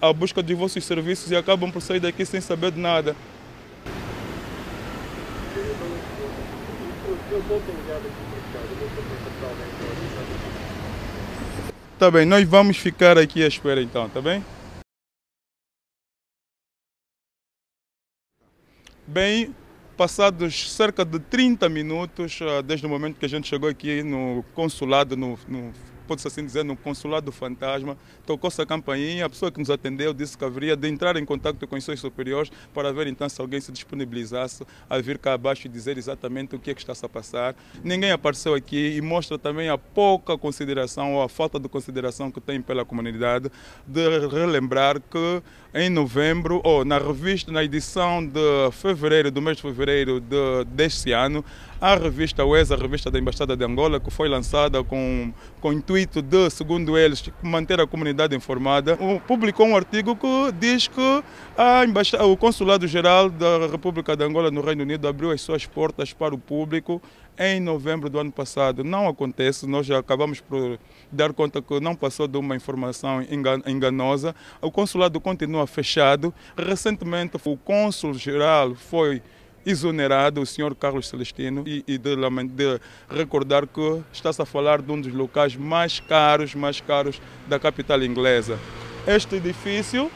à busca dos vossos serviços e acabam por sair daqui sem saber de nada. Tá bem, nós vamos ficar aqui à espera então, tá bem? Bem, passados cerca de 30 minutos, desde o momento que a gente chegou aqui no consulado, pode-se assim dizer, no consulado fantasma, tocou-se a campainha, a pessoa que nos atendeu disse que haveria de entrar em contato com os seus superiores para ver então se alguém se disponibilizasse a vir cá abaixo e dizer exatamente o que é que está-se a passar. Ninguém apareceu aqui e mostra também a pouca consideração ou a falta de consideração que tem pela comunidade, de relembrar que em novembro, ou na revista, na edição de fevereiro, do mês de fevereiro deste ano, a revista UES, a revista da Embaixada de Angola, que foi lançada com o intuito de, segundo eles, manter a comunidade informada, publicou um artigo que diz que o Consulado-Geral da República de Angola no Reino Unido abriu as suas portas para o público em novembro do ano passado. Não acontece, nós já acabamos por dar conta que não passou de uma informação enganosa. O consulado continua fechado. Recentemente o cônsul-geral foi exonerado, o senhor Carlos Celestino, e de recordar que está-se a falar de um dos locais mais caros da capital inglesa. Este edifício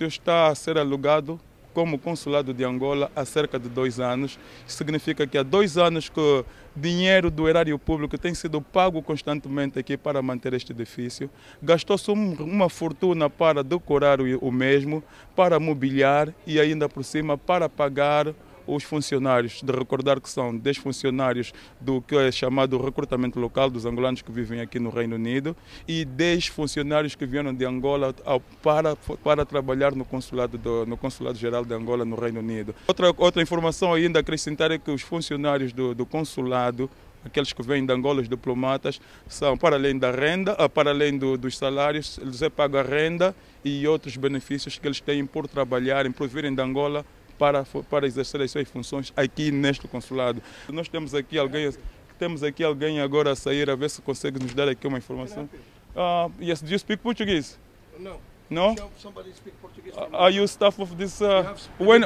está a ser alugado como consulado de Angola há cerca de 2 anos. Isso significa que há 2 anos que dinheiro do erário público tem sido pago constantemente aqui para manter este edifício. Gastou-se uma fortuna para decorar o mesmo, para mobiliar e ainda por cima para pagar os funcionários. De recordar que são 10 funcionários do que é chamado recrutamento local dos angolanos que vivem aqui no Reino Unido e 10 funcionários que vieram de Angola para trabalhar no Consulado-Geral de Angola no Reino Unido. Outra informação ainda a acrescentar é que os funcionários do consulado, aqueles que vêm de Angola, os diplomatas, são, para além da renda, para além dos salários, eles pagam a renda e outros benefícios que eles têm por trabalharem, por virem de Angola para exercer as suas funções aqui neste consulado. Nós temos aqui alguém agora a sair, a ver se consegue nos dar aqui uma informação. Yes, do you speak Portuguese? No. No? Somebody speak Portuguese. Are you staff of this? When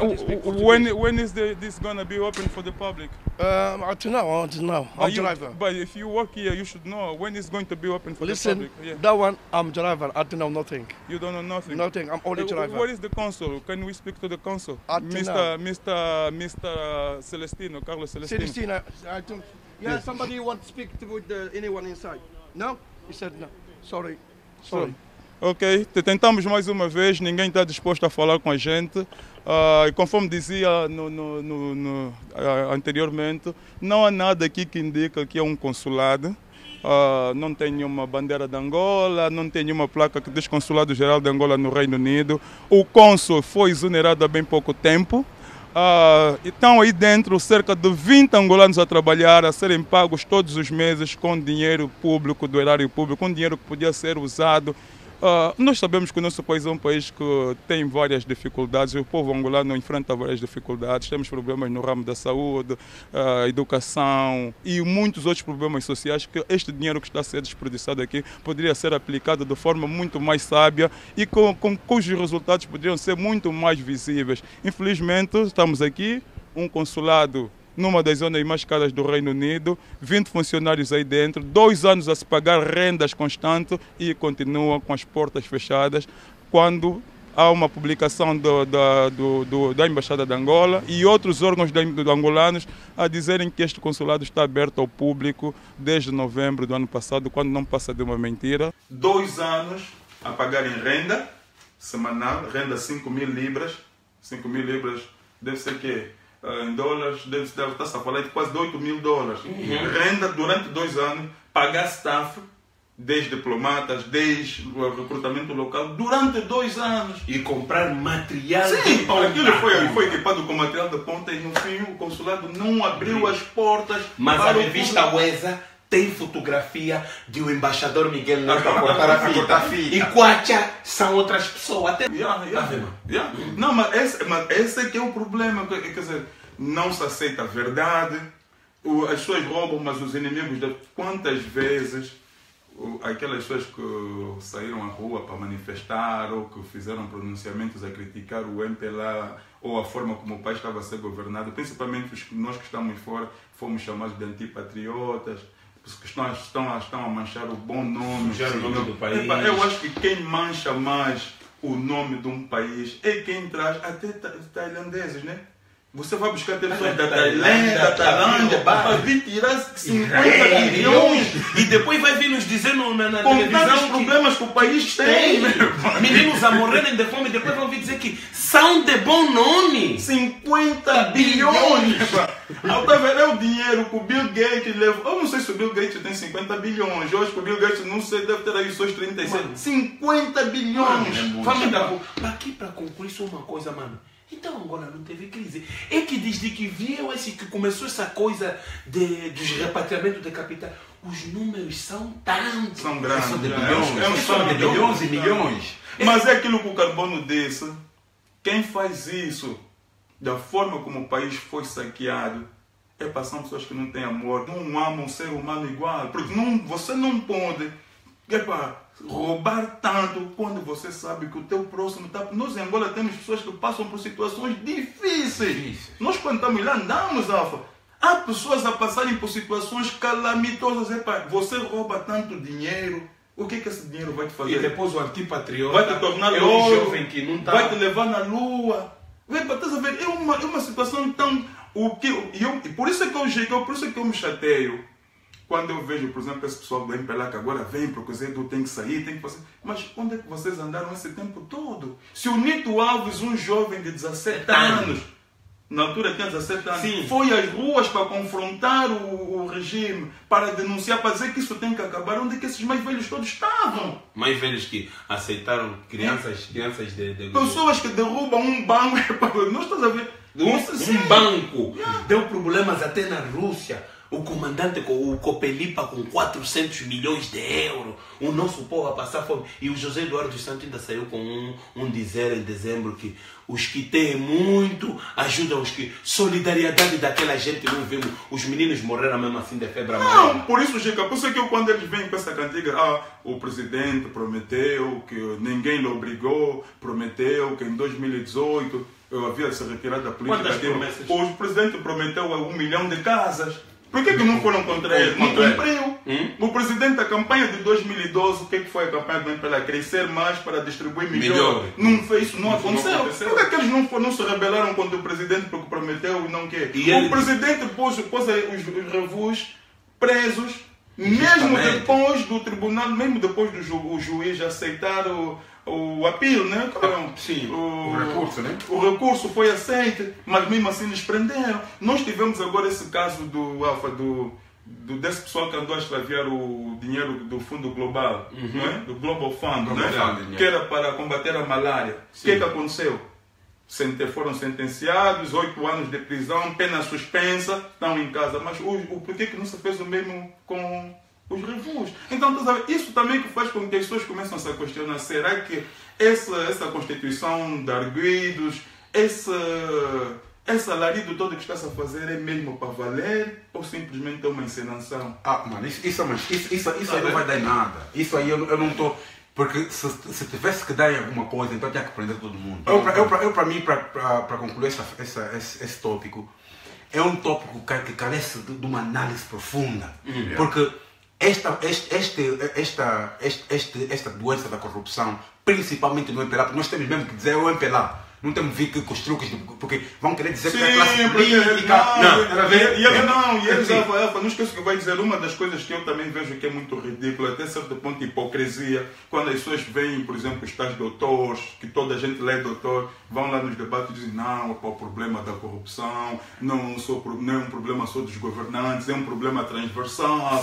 is this gonna be open for the public? I don't know. I'm driver. But if you work here, you should know when it's going to be open for the Listen, public. that one, I'm driver. I don't know nothing. You don't know nothing? Nothing. I'm only driver. What is the consul? Can we speak to the consul? Mr. Celestino, Carlos Celestino. Celestina, I don't. Yeah, somebody want to speak with anyone inside. No? He said no. Sorry. Ok, tentamos mais uma vez, ninguém está disposto a falar com a gente. Conforme dizia anteriormente, não há nada aqui que indica que é um consulado. Não tem nenhuma bandeira de Angola, não tem nenhuma placa que diz Consulado Geral de Angola no Reino Unido. O cônsul foi exonerado há bem pouco tempo. Estão aí dentro cerca de 20 angolanos a trabalhar, a serem pagos todos os meses com dinheiro público, do erário público, com dinheiro que podia ser usado. Nós sabemos que o nosso país é um país que tem várias dificuldades, o povo angolano enfrenta várias dificuldades, temos problemas no ramo da saúde, educação e muitos outros problemas sociais que este dinheiro que está a ser desperdiçado aqui poderia ser aplicado de forma muito mais sábia e cujos resultados poderiam ser muito mais visíveis. Infelizmente, estamos aqui, um consulado numa das zonas mais caras do Reino Unido, 20 funcionários aí dentro, 2 anos a se pagar rendas constantes e continua com as portas fechadas quando há uma publicação da Embaixada de Angola e outros órgãos angolanos a dizerem que este consulado está aberto ao público desde novembro do ano passado, quando não passa de uma mentira. 2 anos a pagarem renda semanal, renda 5.000 libras. 5.000 libras deve ser que em dólares, deve estar a falar de quase $8.000. Renda durante 2 anos, pagar staff, desde diplomatas, desde o recrutamento local, durante 2 anos. E comprar material de ponta. Aquilo foi equipado com material de ponta e no fim o consulado não abriu as portas. Mas a revista Uesa tem fotografia de o embaixador Miguel Neto a cortar a fita. E Quacha são outras pessoas. Até... Não, mas esse é que é o problema. Quer dizer, não se aceita a verdade. As pessoas roubam, mas os inimigos... Quantas vezes aquelas pessoas que saíram à rua para manifestar ou que fizeram pronunciamentos a criticar o MPLA ou a forma como o país estava a ser governado, principalmente nós que estamos fora, fomos chamados de antipatriotas, que estão a manchar o bom nome, do país. Eu acho que quem mancha mais o nome de um país é quem traz até tailandeses, né? Você vai buscar até pessoas da Tailândia para vir tirar 50 bilhões e depois vai vir nos dizer na televisão os problemas que o país tem. Meninos a morrerem de fome e depois vão vir dizer que são de bom nome. 50 bilhões! É o dinheiro que o Bill Gates levou. Eu não sei se o Bill Gates tem 50 bilhões. Eu acho que o Bill Gates, não sei, deve ter aí seus 37. 50 bilhões! Aqui para concluir só uma coisa, mano. Então Angola não teve crise. É que desde que viu que começou essa coisa dos repatriamentos de capital, os números são tantos. São grandes. São de bilhões e milhões. Mas é aquilo que o Carbono disse. Quem faz isso da forma como o país foi saqueado são pessoas que não têm amor, não amam um ser humano igual. Porque você não pode roubar tanto quando você sabe que o teu próximo está... Nós em Angola temos pessoas que passam por situações difíceis. Nós quando estamos lá andamos, Alfa. Há pessoas a passarem por situações calamitosas. Você rouba tanto dinheiro, o que esse dinheiro vai te fazer? E depois o antipatriota vai te tornar um jovem que não tá... vai te levar na lua. É uma situação tão... por isso é que eu chego, por isso é que eu me chateio. Quando eu vejo, por exemplo, esse pessoal do MPLA que agora vem porque o Zé Edu tem que sair, tem que fazer... Mas onde é que vocês andaram esse tempo todo? Se o Nito Alves, um jovem de 17 anos, na altura tinha 17 anos, sim, foi às ruas para confrontar o regime, para denunciar, para dizer que isso tem que acabar, onde é que esses mais velhos todos estavam? Mais velhos que aceitaram crianças de... Pessoas que derrubam um banco, não estás a ver? Um banco deu problemas até na Rússia. o comandante, o Copelipa com 400 milhões de euros, o nosso povo a passar fome. E o José Eduardo dos Santos ainda saiu com um dizer em dezembro que os que têm muito ajudam os que... Solidariedade daquela gente não vimos. Os meninos morreram mesmo assim de febre amarela. Não, por isso, Chica, por isso que quando eles vêm com essa cantiga, o presidente prometeu que ninguém lhe obrigou, prometeu que em 2018 eu havia se retirado da política. Quantas promessas? O presidente prometeu 1 milhão de casas. Por que não foram contra ele? Não cumpriu. O presidente da campanha de 2012, o que foi a campanha do MPLA? Crescer mais para distribuir melhor. Não fez isso, não aconteceu. Por que eles não se rebelaram contra o presidente porque prometeu e não quer? O presidente pôs os revus presos, mesmo depois do tribunal, mesmo depois do juiz aceitar o apelo, né? Sim, o recurso, né? O recurso foi aceito, mas mesmo assim eles prenderam. Nós tivemos agora esse caso desse pessoal que andou a extraviar o dinheiro do Fundo Global, né? Do Global Fund, né? Que era para combater a malária. O que aconteceu? Foram sentenciados, 8 anos de prisão, pena suspensa, estão em casa. Mas por que não se fez o mesmo com os revus? Então, isso também que faz com que as pessoas comecem a se questionar: será que essa Constituição de arguidos, esse alarido todo que está-se a fazer é mesmo para valer ou simplesmente é uma encenação? Mano, isso aí não vai dar em nada. Isso aí eu não estou... Porque se tivesse que dar em alguma coisa, então tinha que prender todo mundo. Para mim, para concluir esse tópico, é um tópico que carece de uma análise profunda. Porque esta doença da corrupção, principalmente no MPLA, porque nós temos mesmo que dizer o MPLA. Não temos que ver com os truques, porque vão querer dizer que é classe política. Não esqueça que vai dizer uma das coisas que eu também vejo que é muito ridícula, até certo ponto de hipocrisia, quando as pessoas veem, por exemplo, os tais doutores, que toda a gente lê doutor, vão lá nos debates e dizem: não, o problema da corrupção não é um problema só dos governantes, é um problema transversal.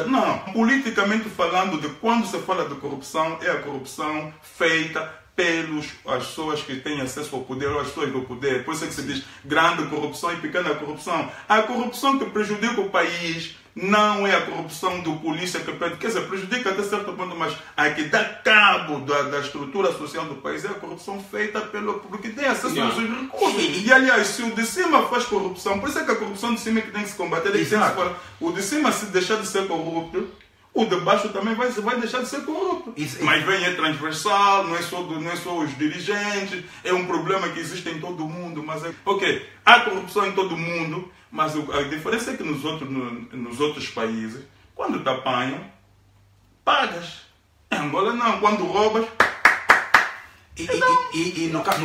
Não, politicamente falando, de quando se fala de corrupção, é a corrupção feita as pessoas que têm acesso ao poder ou as pessoas do poder. Por isso é que se diz grande corrupção e pequena corrupção. A corrupção que prejudica o país não é a corrupção do polícia que pede, quer dizer, prejudica até certo ponto, mas a que dá cabo da estrutura social do país é a corrupção feita porque tem acesso aos recursos. E aliás, se o de cima faz corrupção, por isso é que a corrupção de cima é que tem que se combater. O de cima, se deixar de ser corrupto, o de baixo também vai deixar de ser corrupto. Mas é transversal, não é só os dirigentes, é um problema que existe em todo o mundo. Mas há corrupção em todo o mundo, mas a diferença é que nos outros países, quando te apanham, pagas. Em Angola não, quando roubas... E no caso,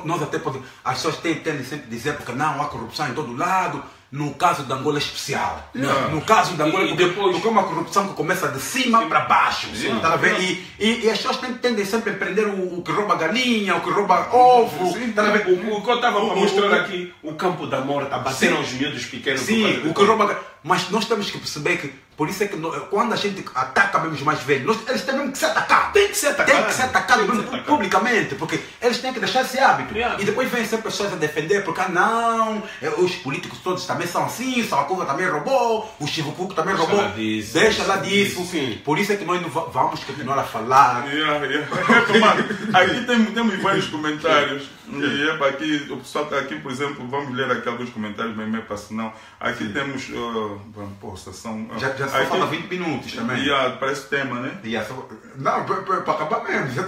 nós até podemos... As pessoas tendem sempre a dizer porque não há corrupção em todo lado. No caso da Angola é especial. No caso da Angola porque é uma corrupção que começa de cima para baixo. Tá vendo? E as pessoas tendem sempre a prender o que rouba galinha, o que rouba ovo. Tá vendo? O que eu estava para mostrar aqui, o campo da morte, a bater aos miúdos pequenos. Sim, o que rouba. Mas nós temos que perceber que, por isso é que quando a gente ataca mesmo os mais velhos, eles têm mesmo que ser atacados. Tem que ser atacado publicamente, porque eles têm que deixar esse hábito. E depois vêm sempre pessoas a defender, porque não, os políticos todos também são assim, o Salacuva também roubou, o Chivucuco também roubou. Deixa lá disso. Por isso é que nós não vamos continuar a falar. Aqui temos vários comentários. E aqui, o pessoal está aqui, por exemplo, vamos ler aqui alguns comentários, mas para senão. Aqui temos. Já só falta 20 minutos também. Parece tema, né? Não, para acabar mesmo.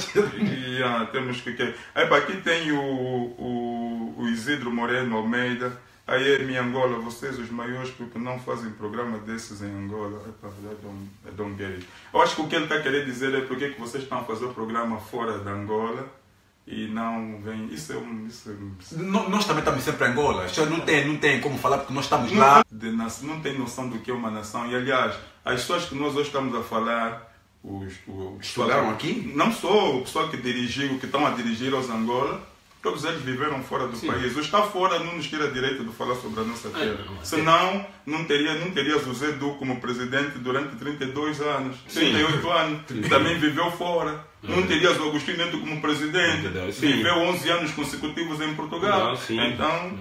Temos que. Aqui tem o Isidro Moreno Almeida. Aí é minha Angola, vocês os maiores, porque não fazem programa desses em Angola. I don't get it. Eu acho que o que ele está querendo dizer é porque que vocês estão a fazer o programa fora da Angola e não vem. Nós também estamos sempre em Angola. Não tem como falar porque nós estamos lá. Não tem noção do que é uma nação. E aliás, as pessoas que nós hoje estamos a falar, estudaram aqui? Não só o pessoal que estão a dirigir aos Angola. Todos eles viveram fora do país. O estar fora não nos tira direito de falar sobre a nossa terra. Senão, não teria José Du como presidente durante 32 anos, 38 anos. Também viveu fora. Não terias o Agostinho Neto como presidente. Viveu 11 anos consecutivos em Portugal. Então,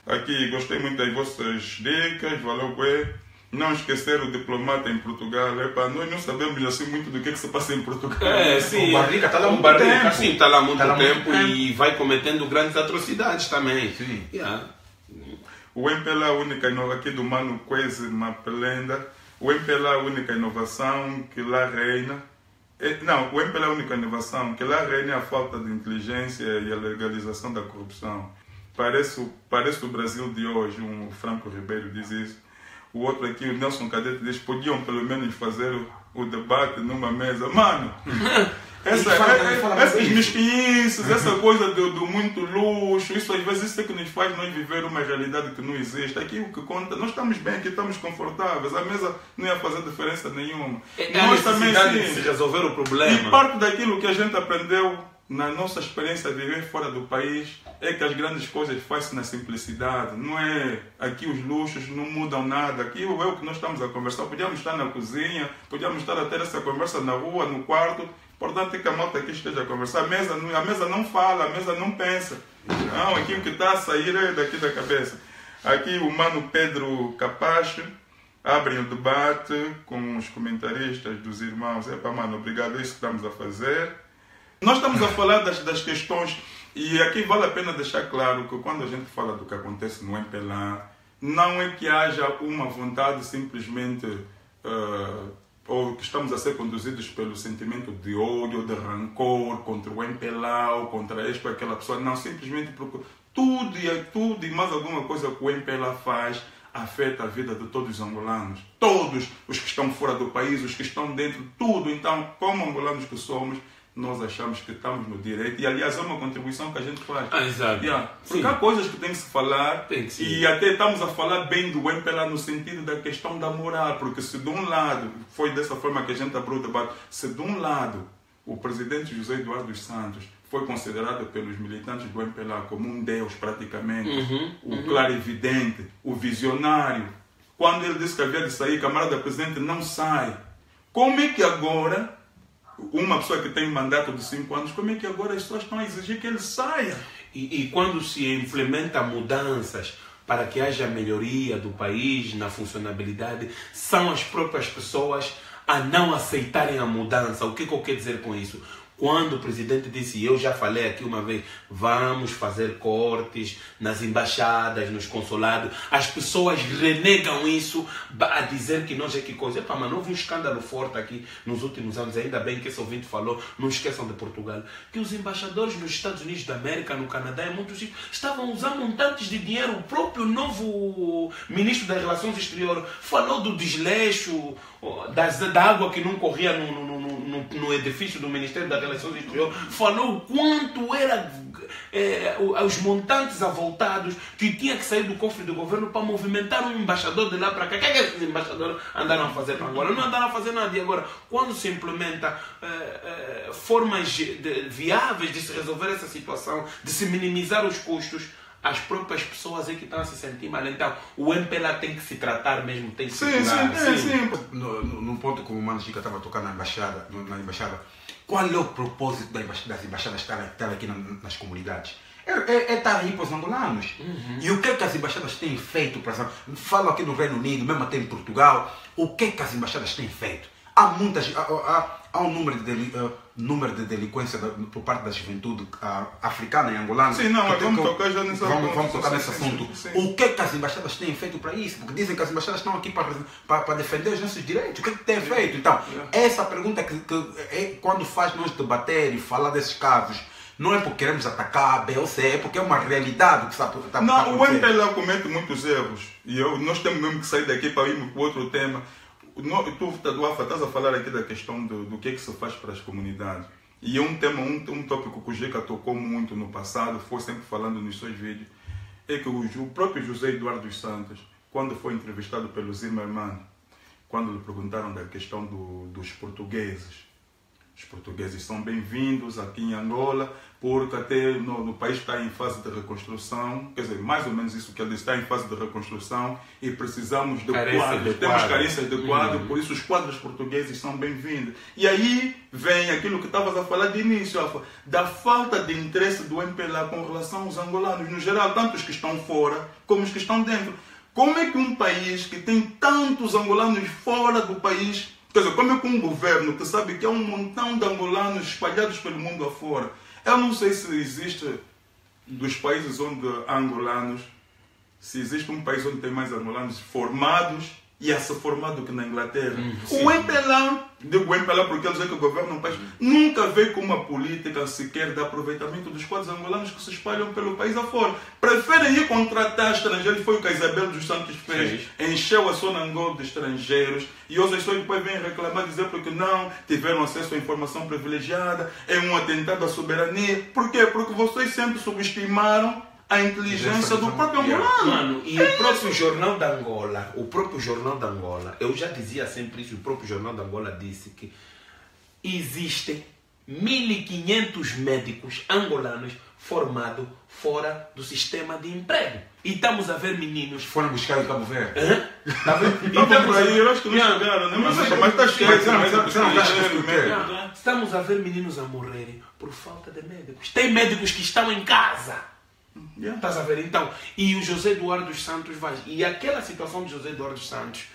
Aqui, gostei muito das vossas dicas, valeu, Gué. Não esquecer o diplomata em Portugal. Epa, nós não sabemos assim muito do que se passa em Portugal. Sim. O Barriga está lá há muito Barriga, tempo. sim, está lá há muito tempo e vai cometendo grandes atrocidades também. Sim. Yeah. O MPLA, a única inovação aqui do Mano Quase Mapelenda, o MPLA, a única inovação que lá reina. Não, o MPLA, a única inovação que lá reina é a falta de inteligência e a legalização da corrupção. Parece o Brasil de hoje, o Franco Ribeiro diz isso. O outro aqui, o Nelson Cadete, diz: podiam pelo menos fazer o debate numa mesa. Mano, essas mesquinhices, essa coisa do muito luxo, isso às vezes isso é que nos faz nós viver uma realidade que não existe. Aqui o que conta, nós estamos bem, aqui estamos confortáveis, a mesa não ia fazer diferença nenhuma. Nós também sim, de resolver o problema. E parte daquilo que a gente aprendeu na nossa experiência de viver fora do país é que as grandes coisas fazem na simplicidade, não é aqui os luxos não mudam nada. Aqui é o que nós estamos a conversar, podíamos estar na cozinha, podíamos estar a ter essa conversa na rua, no quarto. Importante é que a malta aqui esteja a conversar. A mesa não fala, a mesa não pensa. Não, aqui o que está a sair é daqui da cabeça. Aqui o Mano Pedro Capacho abre o debate com os comentaristas dos irmãos. Epa, mano, obrigado, é isso que estamos a fazer. Nós estamos a falar das questões, e aqui vale a pena deixar claro que quando a gente fala do que acontece no MPLA, não é que haja uma vontade simplesmente, ou que estamos a ser conduzidos pelo sentimento de ódio, de rancor contra o MPLA ou contra esta ou aquela pessoa, não, simplesmente porque tudo e mais alguma coisa que o MPLA faz afeta a vida de todos os angolanos. Todos os que estão fora do país, os que estão dentro, tudo. Então, como angolanos que somos, nós achamos que estamos no direito, e aliás é uma contribuição que a gente faz. Exato. Porque há coisas que tem que se falar, e até estamos a falar bem do MPLA no sentido da questão da moral, porque se de um lado, foi dessa forma que a gente abriu o debate, se de um lado o presidente José Eduardo dos Santos foi considerado pelos militantes do MPLA como um deus praticamente, o clarividente, o visionário, quando ele disse que havia de sair, camarada presidente, não sai. Como é que agora uma pessoa que tem um mandato de 5 anos, como é que agora as pessoas estão a exigir que ele saia? E quando se implementa mudanças para que haja melhoria do país na funcionabilidade, são as próprias pessoas a não aceitarem a mudança. O que eu quero dizer com isso? Quando o presidente disse, eu já falei aqui uma vez, vamos fazer cortes nas embaixadas, nos consulados, as pessoas renegam isso a dizer que nós é que coisa. Epa, mano, houve um escândalo forte aqui nos últimos anos, ainda bem que esse ouvinte falou, não esqueçam de Portugal, que os embaixadores nos Estados Unidos da América, no Canadá e muitos estavam usando montantes de dinheiro. O próprio novo ministro das Relações Exteriores falou do desleixo, da água que não corria no edifício do Ministério da Relações Exteriores, falou o quanto era os montantes avultados que tinha que sair do cofre do governo para movimentar um embaixador de lá para cá. O que é que esses embaixadores andaram a fazer para Angola? Não andaram a fazer nada. E agora, quando se implementa formas viáveis de se resolver essa situação, de se minimizar os custos, as próprias pessoas é que estão a se sentir mal. Então, o MPLA tem que se tratar mesmo, tem que se curar. Sim. No ponto que o Mano Chica estava tocando na embaixada, qual é o propósito das embaixadas estar aqui nas comunidades? É estar aí para os angolanos. E o que é que as embaixadas têm feito? Falo aqui no Reino Unido, mesmo até em Portugal, o que é que as embaixadas têm feito? Há um número de delinquência por parte da juventude africana e angolana. Sim, não, vamos tocar já nesse assunto. Vamos tocar nesse assunto. O que é que as embaixadas têm feito para isso? Porque dizem que as embaixadas estão aqui para defender os nossos direitos. O que é que têm feito? Então, essa pergunta que é quando faz nós debater e falar desses casos, não é porque queremos atacar B ou C, é porque é uma realidade que está Não, o MPLA comete muitos erros. E nós temos mesmo que sair daqui para ir para outro tema. Tu, Taduafa, estás a falar aqui da questão do que é que se faz para as comunidades. E é um tema, um tópico que o Jeca tocou muito no passado, foi sempre falando nos seus vídeos, é que o próprio José Eduardo dos Santos, quando foi entrevistado pelo Zimmermann, quando lhe perguntaram da questão dos portugueses, Os portugueses são bem-vindos aqui em Angola, porque até no país está em fase de reconstrução, quer dizer, mais ou menos isso que ele disse, está em fase de reconstrução e precisamos de quadros, temos carências de quadro, por isso os quadros portugueses são bem-vindos. E aí vem aquilo que estavas a falar de início, da falta de interesse do MPLA com relação aos angolanos, no geral, tanto os que estão fora como os que estão dentro. Como é que um país que tem tantos angolanos fora do país, quer dizer, como é que um governo que sabe que é um montão de angolanos espalhados pelo mundo afora, eu não sei se existe dos países onde há angolanos, se existe um país onde tem mais angolanos formados e a ser formado que na Inglaterra. O MPLA, digo MPLA porque eles é que governam o país, nunca veio com uma política sequer de aproveitamento dos quadros angolanos que se espalham pelo país afora. Preferem ir contratar estrangeiros, foi o que a Isabel dos Santos fez, encheu a Sonangol de estrangeiros, e hoje as pessoas depois vêm reclamar, dizer porque não tiveram acesso à informação privilegiada, é um atentado à soberania. Por quê? Porque vocês sempre subestimaram a inteligência do próprio angolano. Mano, e o próprio Jornal da Angola, eu já dizia sempre isso, o próprio Jornal da Angola disse que existem 1.500 médicos angolanos formados fora do sistema de emprego. E estamos a ver meninos... Foram buscar em Cabo Verde. Está vendo? Por aí, eu acho que não chegaram, né? Mas está cheio. Estamos a ver meninos a morrerem por falta de médicos. Tem médicos que estão em casa. Estás a ver? Então, e o José Eduardo dos Santos vai. E aquela situação de José Eduardo dos Santos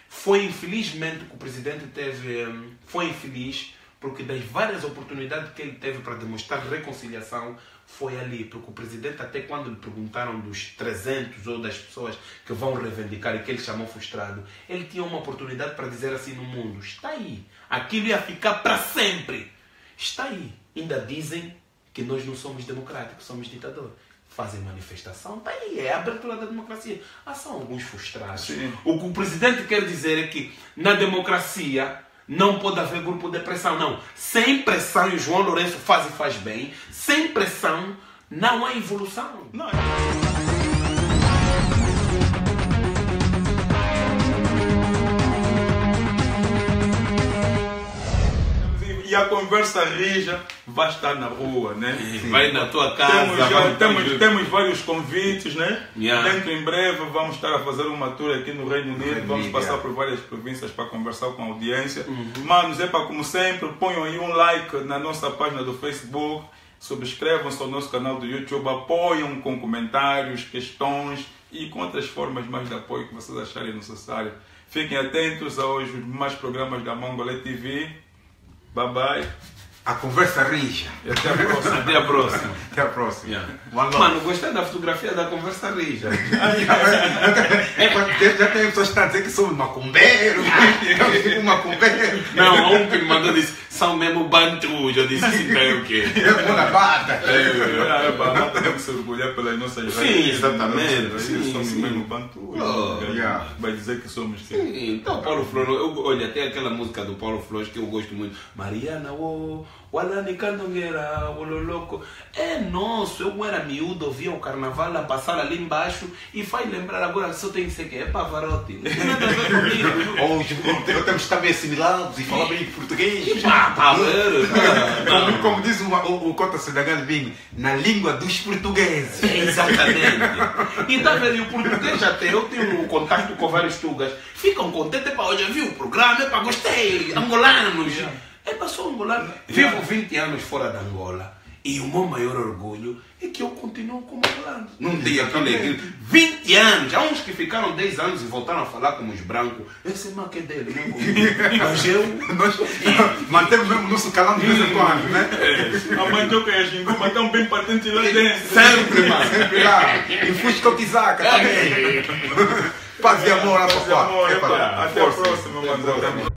foi infelizmente que o presidente teve. Foi infeliz porque das várias oportunidades que ele teve para demonstrar reconciliação foi ali. Porque o presidente, até quando lhe perguntaram dos 300 ou das pessoas que vão reivindicar e que ele chamou frustrado, ele tinha uma oportunidade para dizer assim no mundo: está aí, aquilo ia ficar para sempre. Está aí. Ainda dizem que nós não somos democráticos, somos ditadores. Fazem manifestação, tá aí, é a abertura da democracia. São alguns frustrados. Sim. O que o presidente quer dizer é que na democracia não pode haver grupo de pressão, não. Sem pressão, e o João Lourenço faz bem, sem pressão não há evolução. Não. E a conversa rija vai estar na rua, né? Vai na tua casa. Temos vários convites, né? Yeah. Dentro em breve vamos estar a fazer uma tour aqui no Reino Unido. Vamos passar por várias províncias para conversar com a audiência. Manos, como sempre, ponham aí um like na nossa página do Facebook. Subscrevam-se ao nosso canal do YouTube. Apoiam com comentários, questões e com outras formas mais de apoio que vocês acharem necessário. Fiquem atentos aos mais programas da Mongolé TV. Bye bye. A conversa rija. Até a próxima. Até a próxima. Até a próxima. Yeah. Mano, gostei da fotografia da conversa rija. Já tem pessoas que estão a dizer que somos macumbeiros. Macumbeiro. Não, há um que me mandou disse: são mesmo bantus. Eu disse: sim, é o quê? É na bata. A Mata deve se orgulhar pelas nossas raízes. Sim, exatamente. Somos mesmo bantus. Vai dizer que somos quê? Sim, então Paulo Flores, olha, tem aquela música do Paulo Flores que eu gosto muito. Mariana, Walani Candongueira, Ololoco. É nosso, eu era miúdo, ouvia o carnaval a passar ali embaixo e faz lembrar agora que só tem que ser que é Pavarotti. Não tem nada a ver comigo. Ou temos que estar bem assimilados e falar bem português. Como diz o Cota Sedagal Binho, na língua dos portugueses. Exatamente. E tá vendo, o português até, eu tenho um contato com vários tugas, ficam contentes para hoje, viu o programa, para gostei, angolanos. Sou angolano. Vivo 20 anos fora de Angola e o meu maior orgulho é que eu continuo como angolano. Num dia que eu liguei 20 anos, há uns que ficaram 10 anos e voltaram a falar como os brancos. Esse é que é dele, não comigo. Mas nós mantemos mesmo o nosso calão de vez em quando, né? A mandioca e a gingoma estão bem patentes lá dentro. Sempre, mano. Sempre lá. E Fusco Kizaca também. Paz e amor, Até a próxima, mano.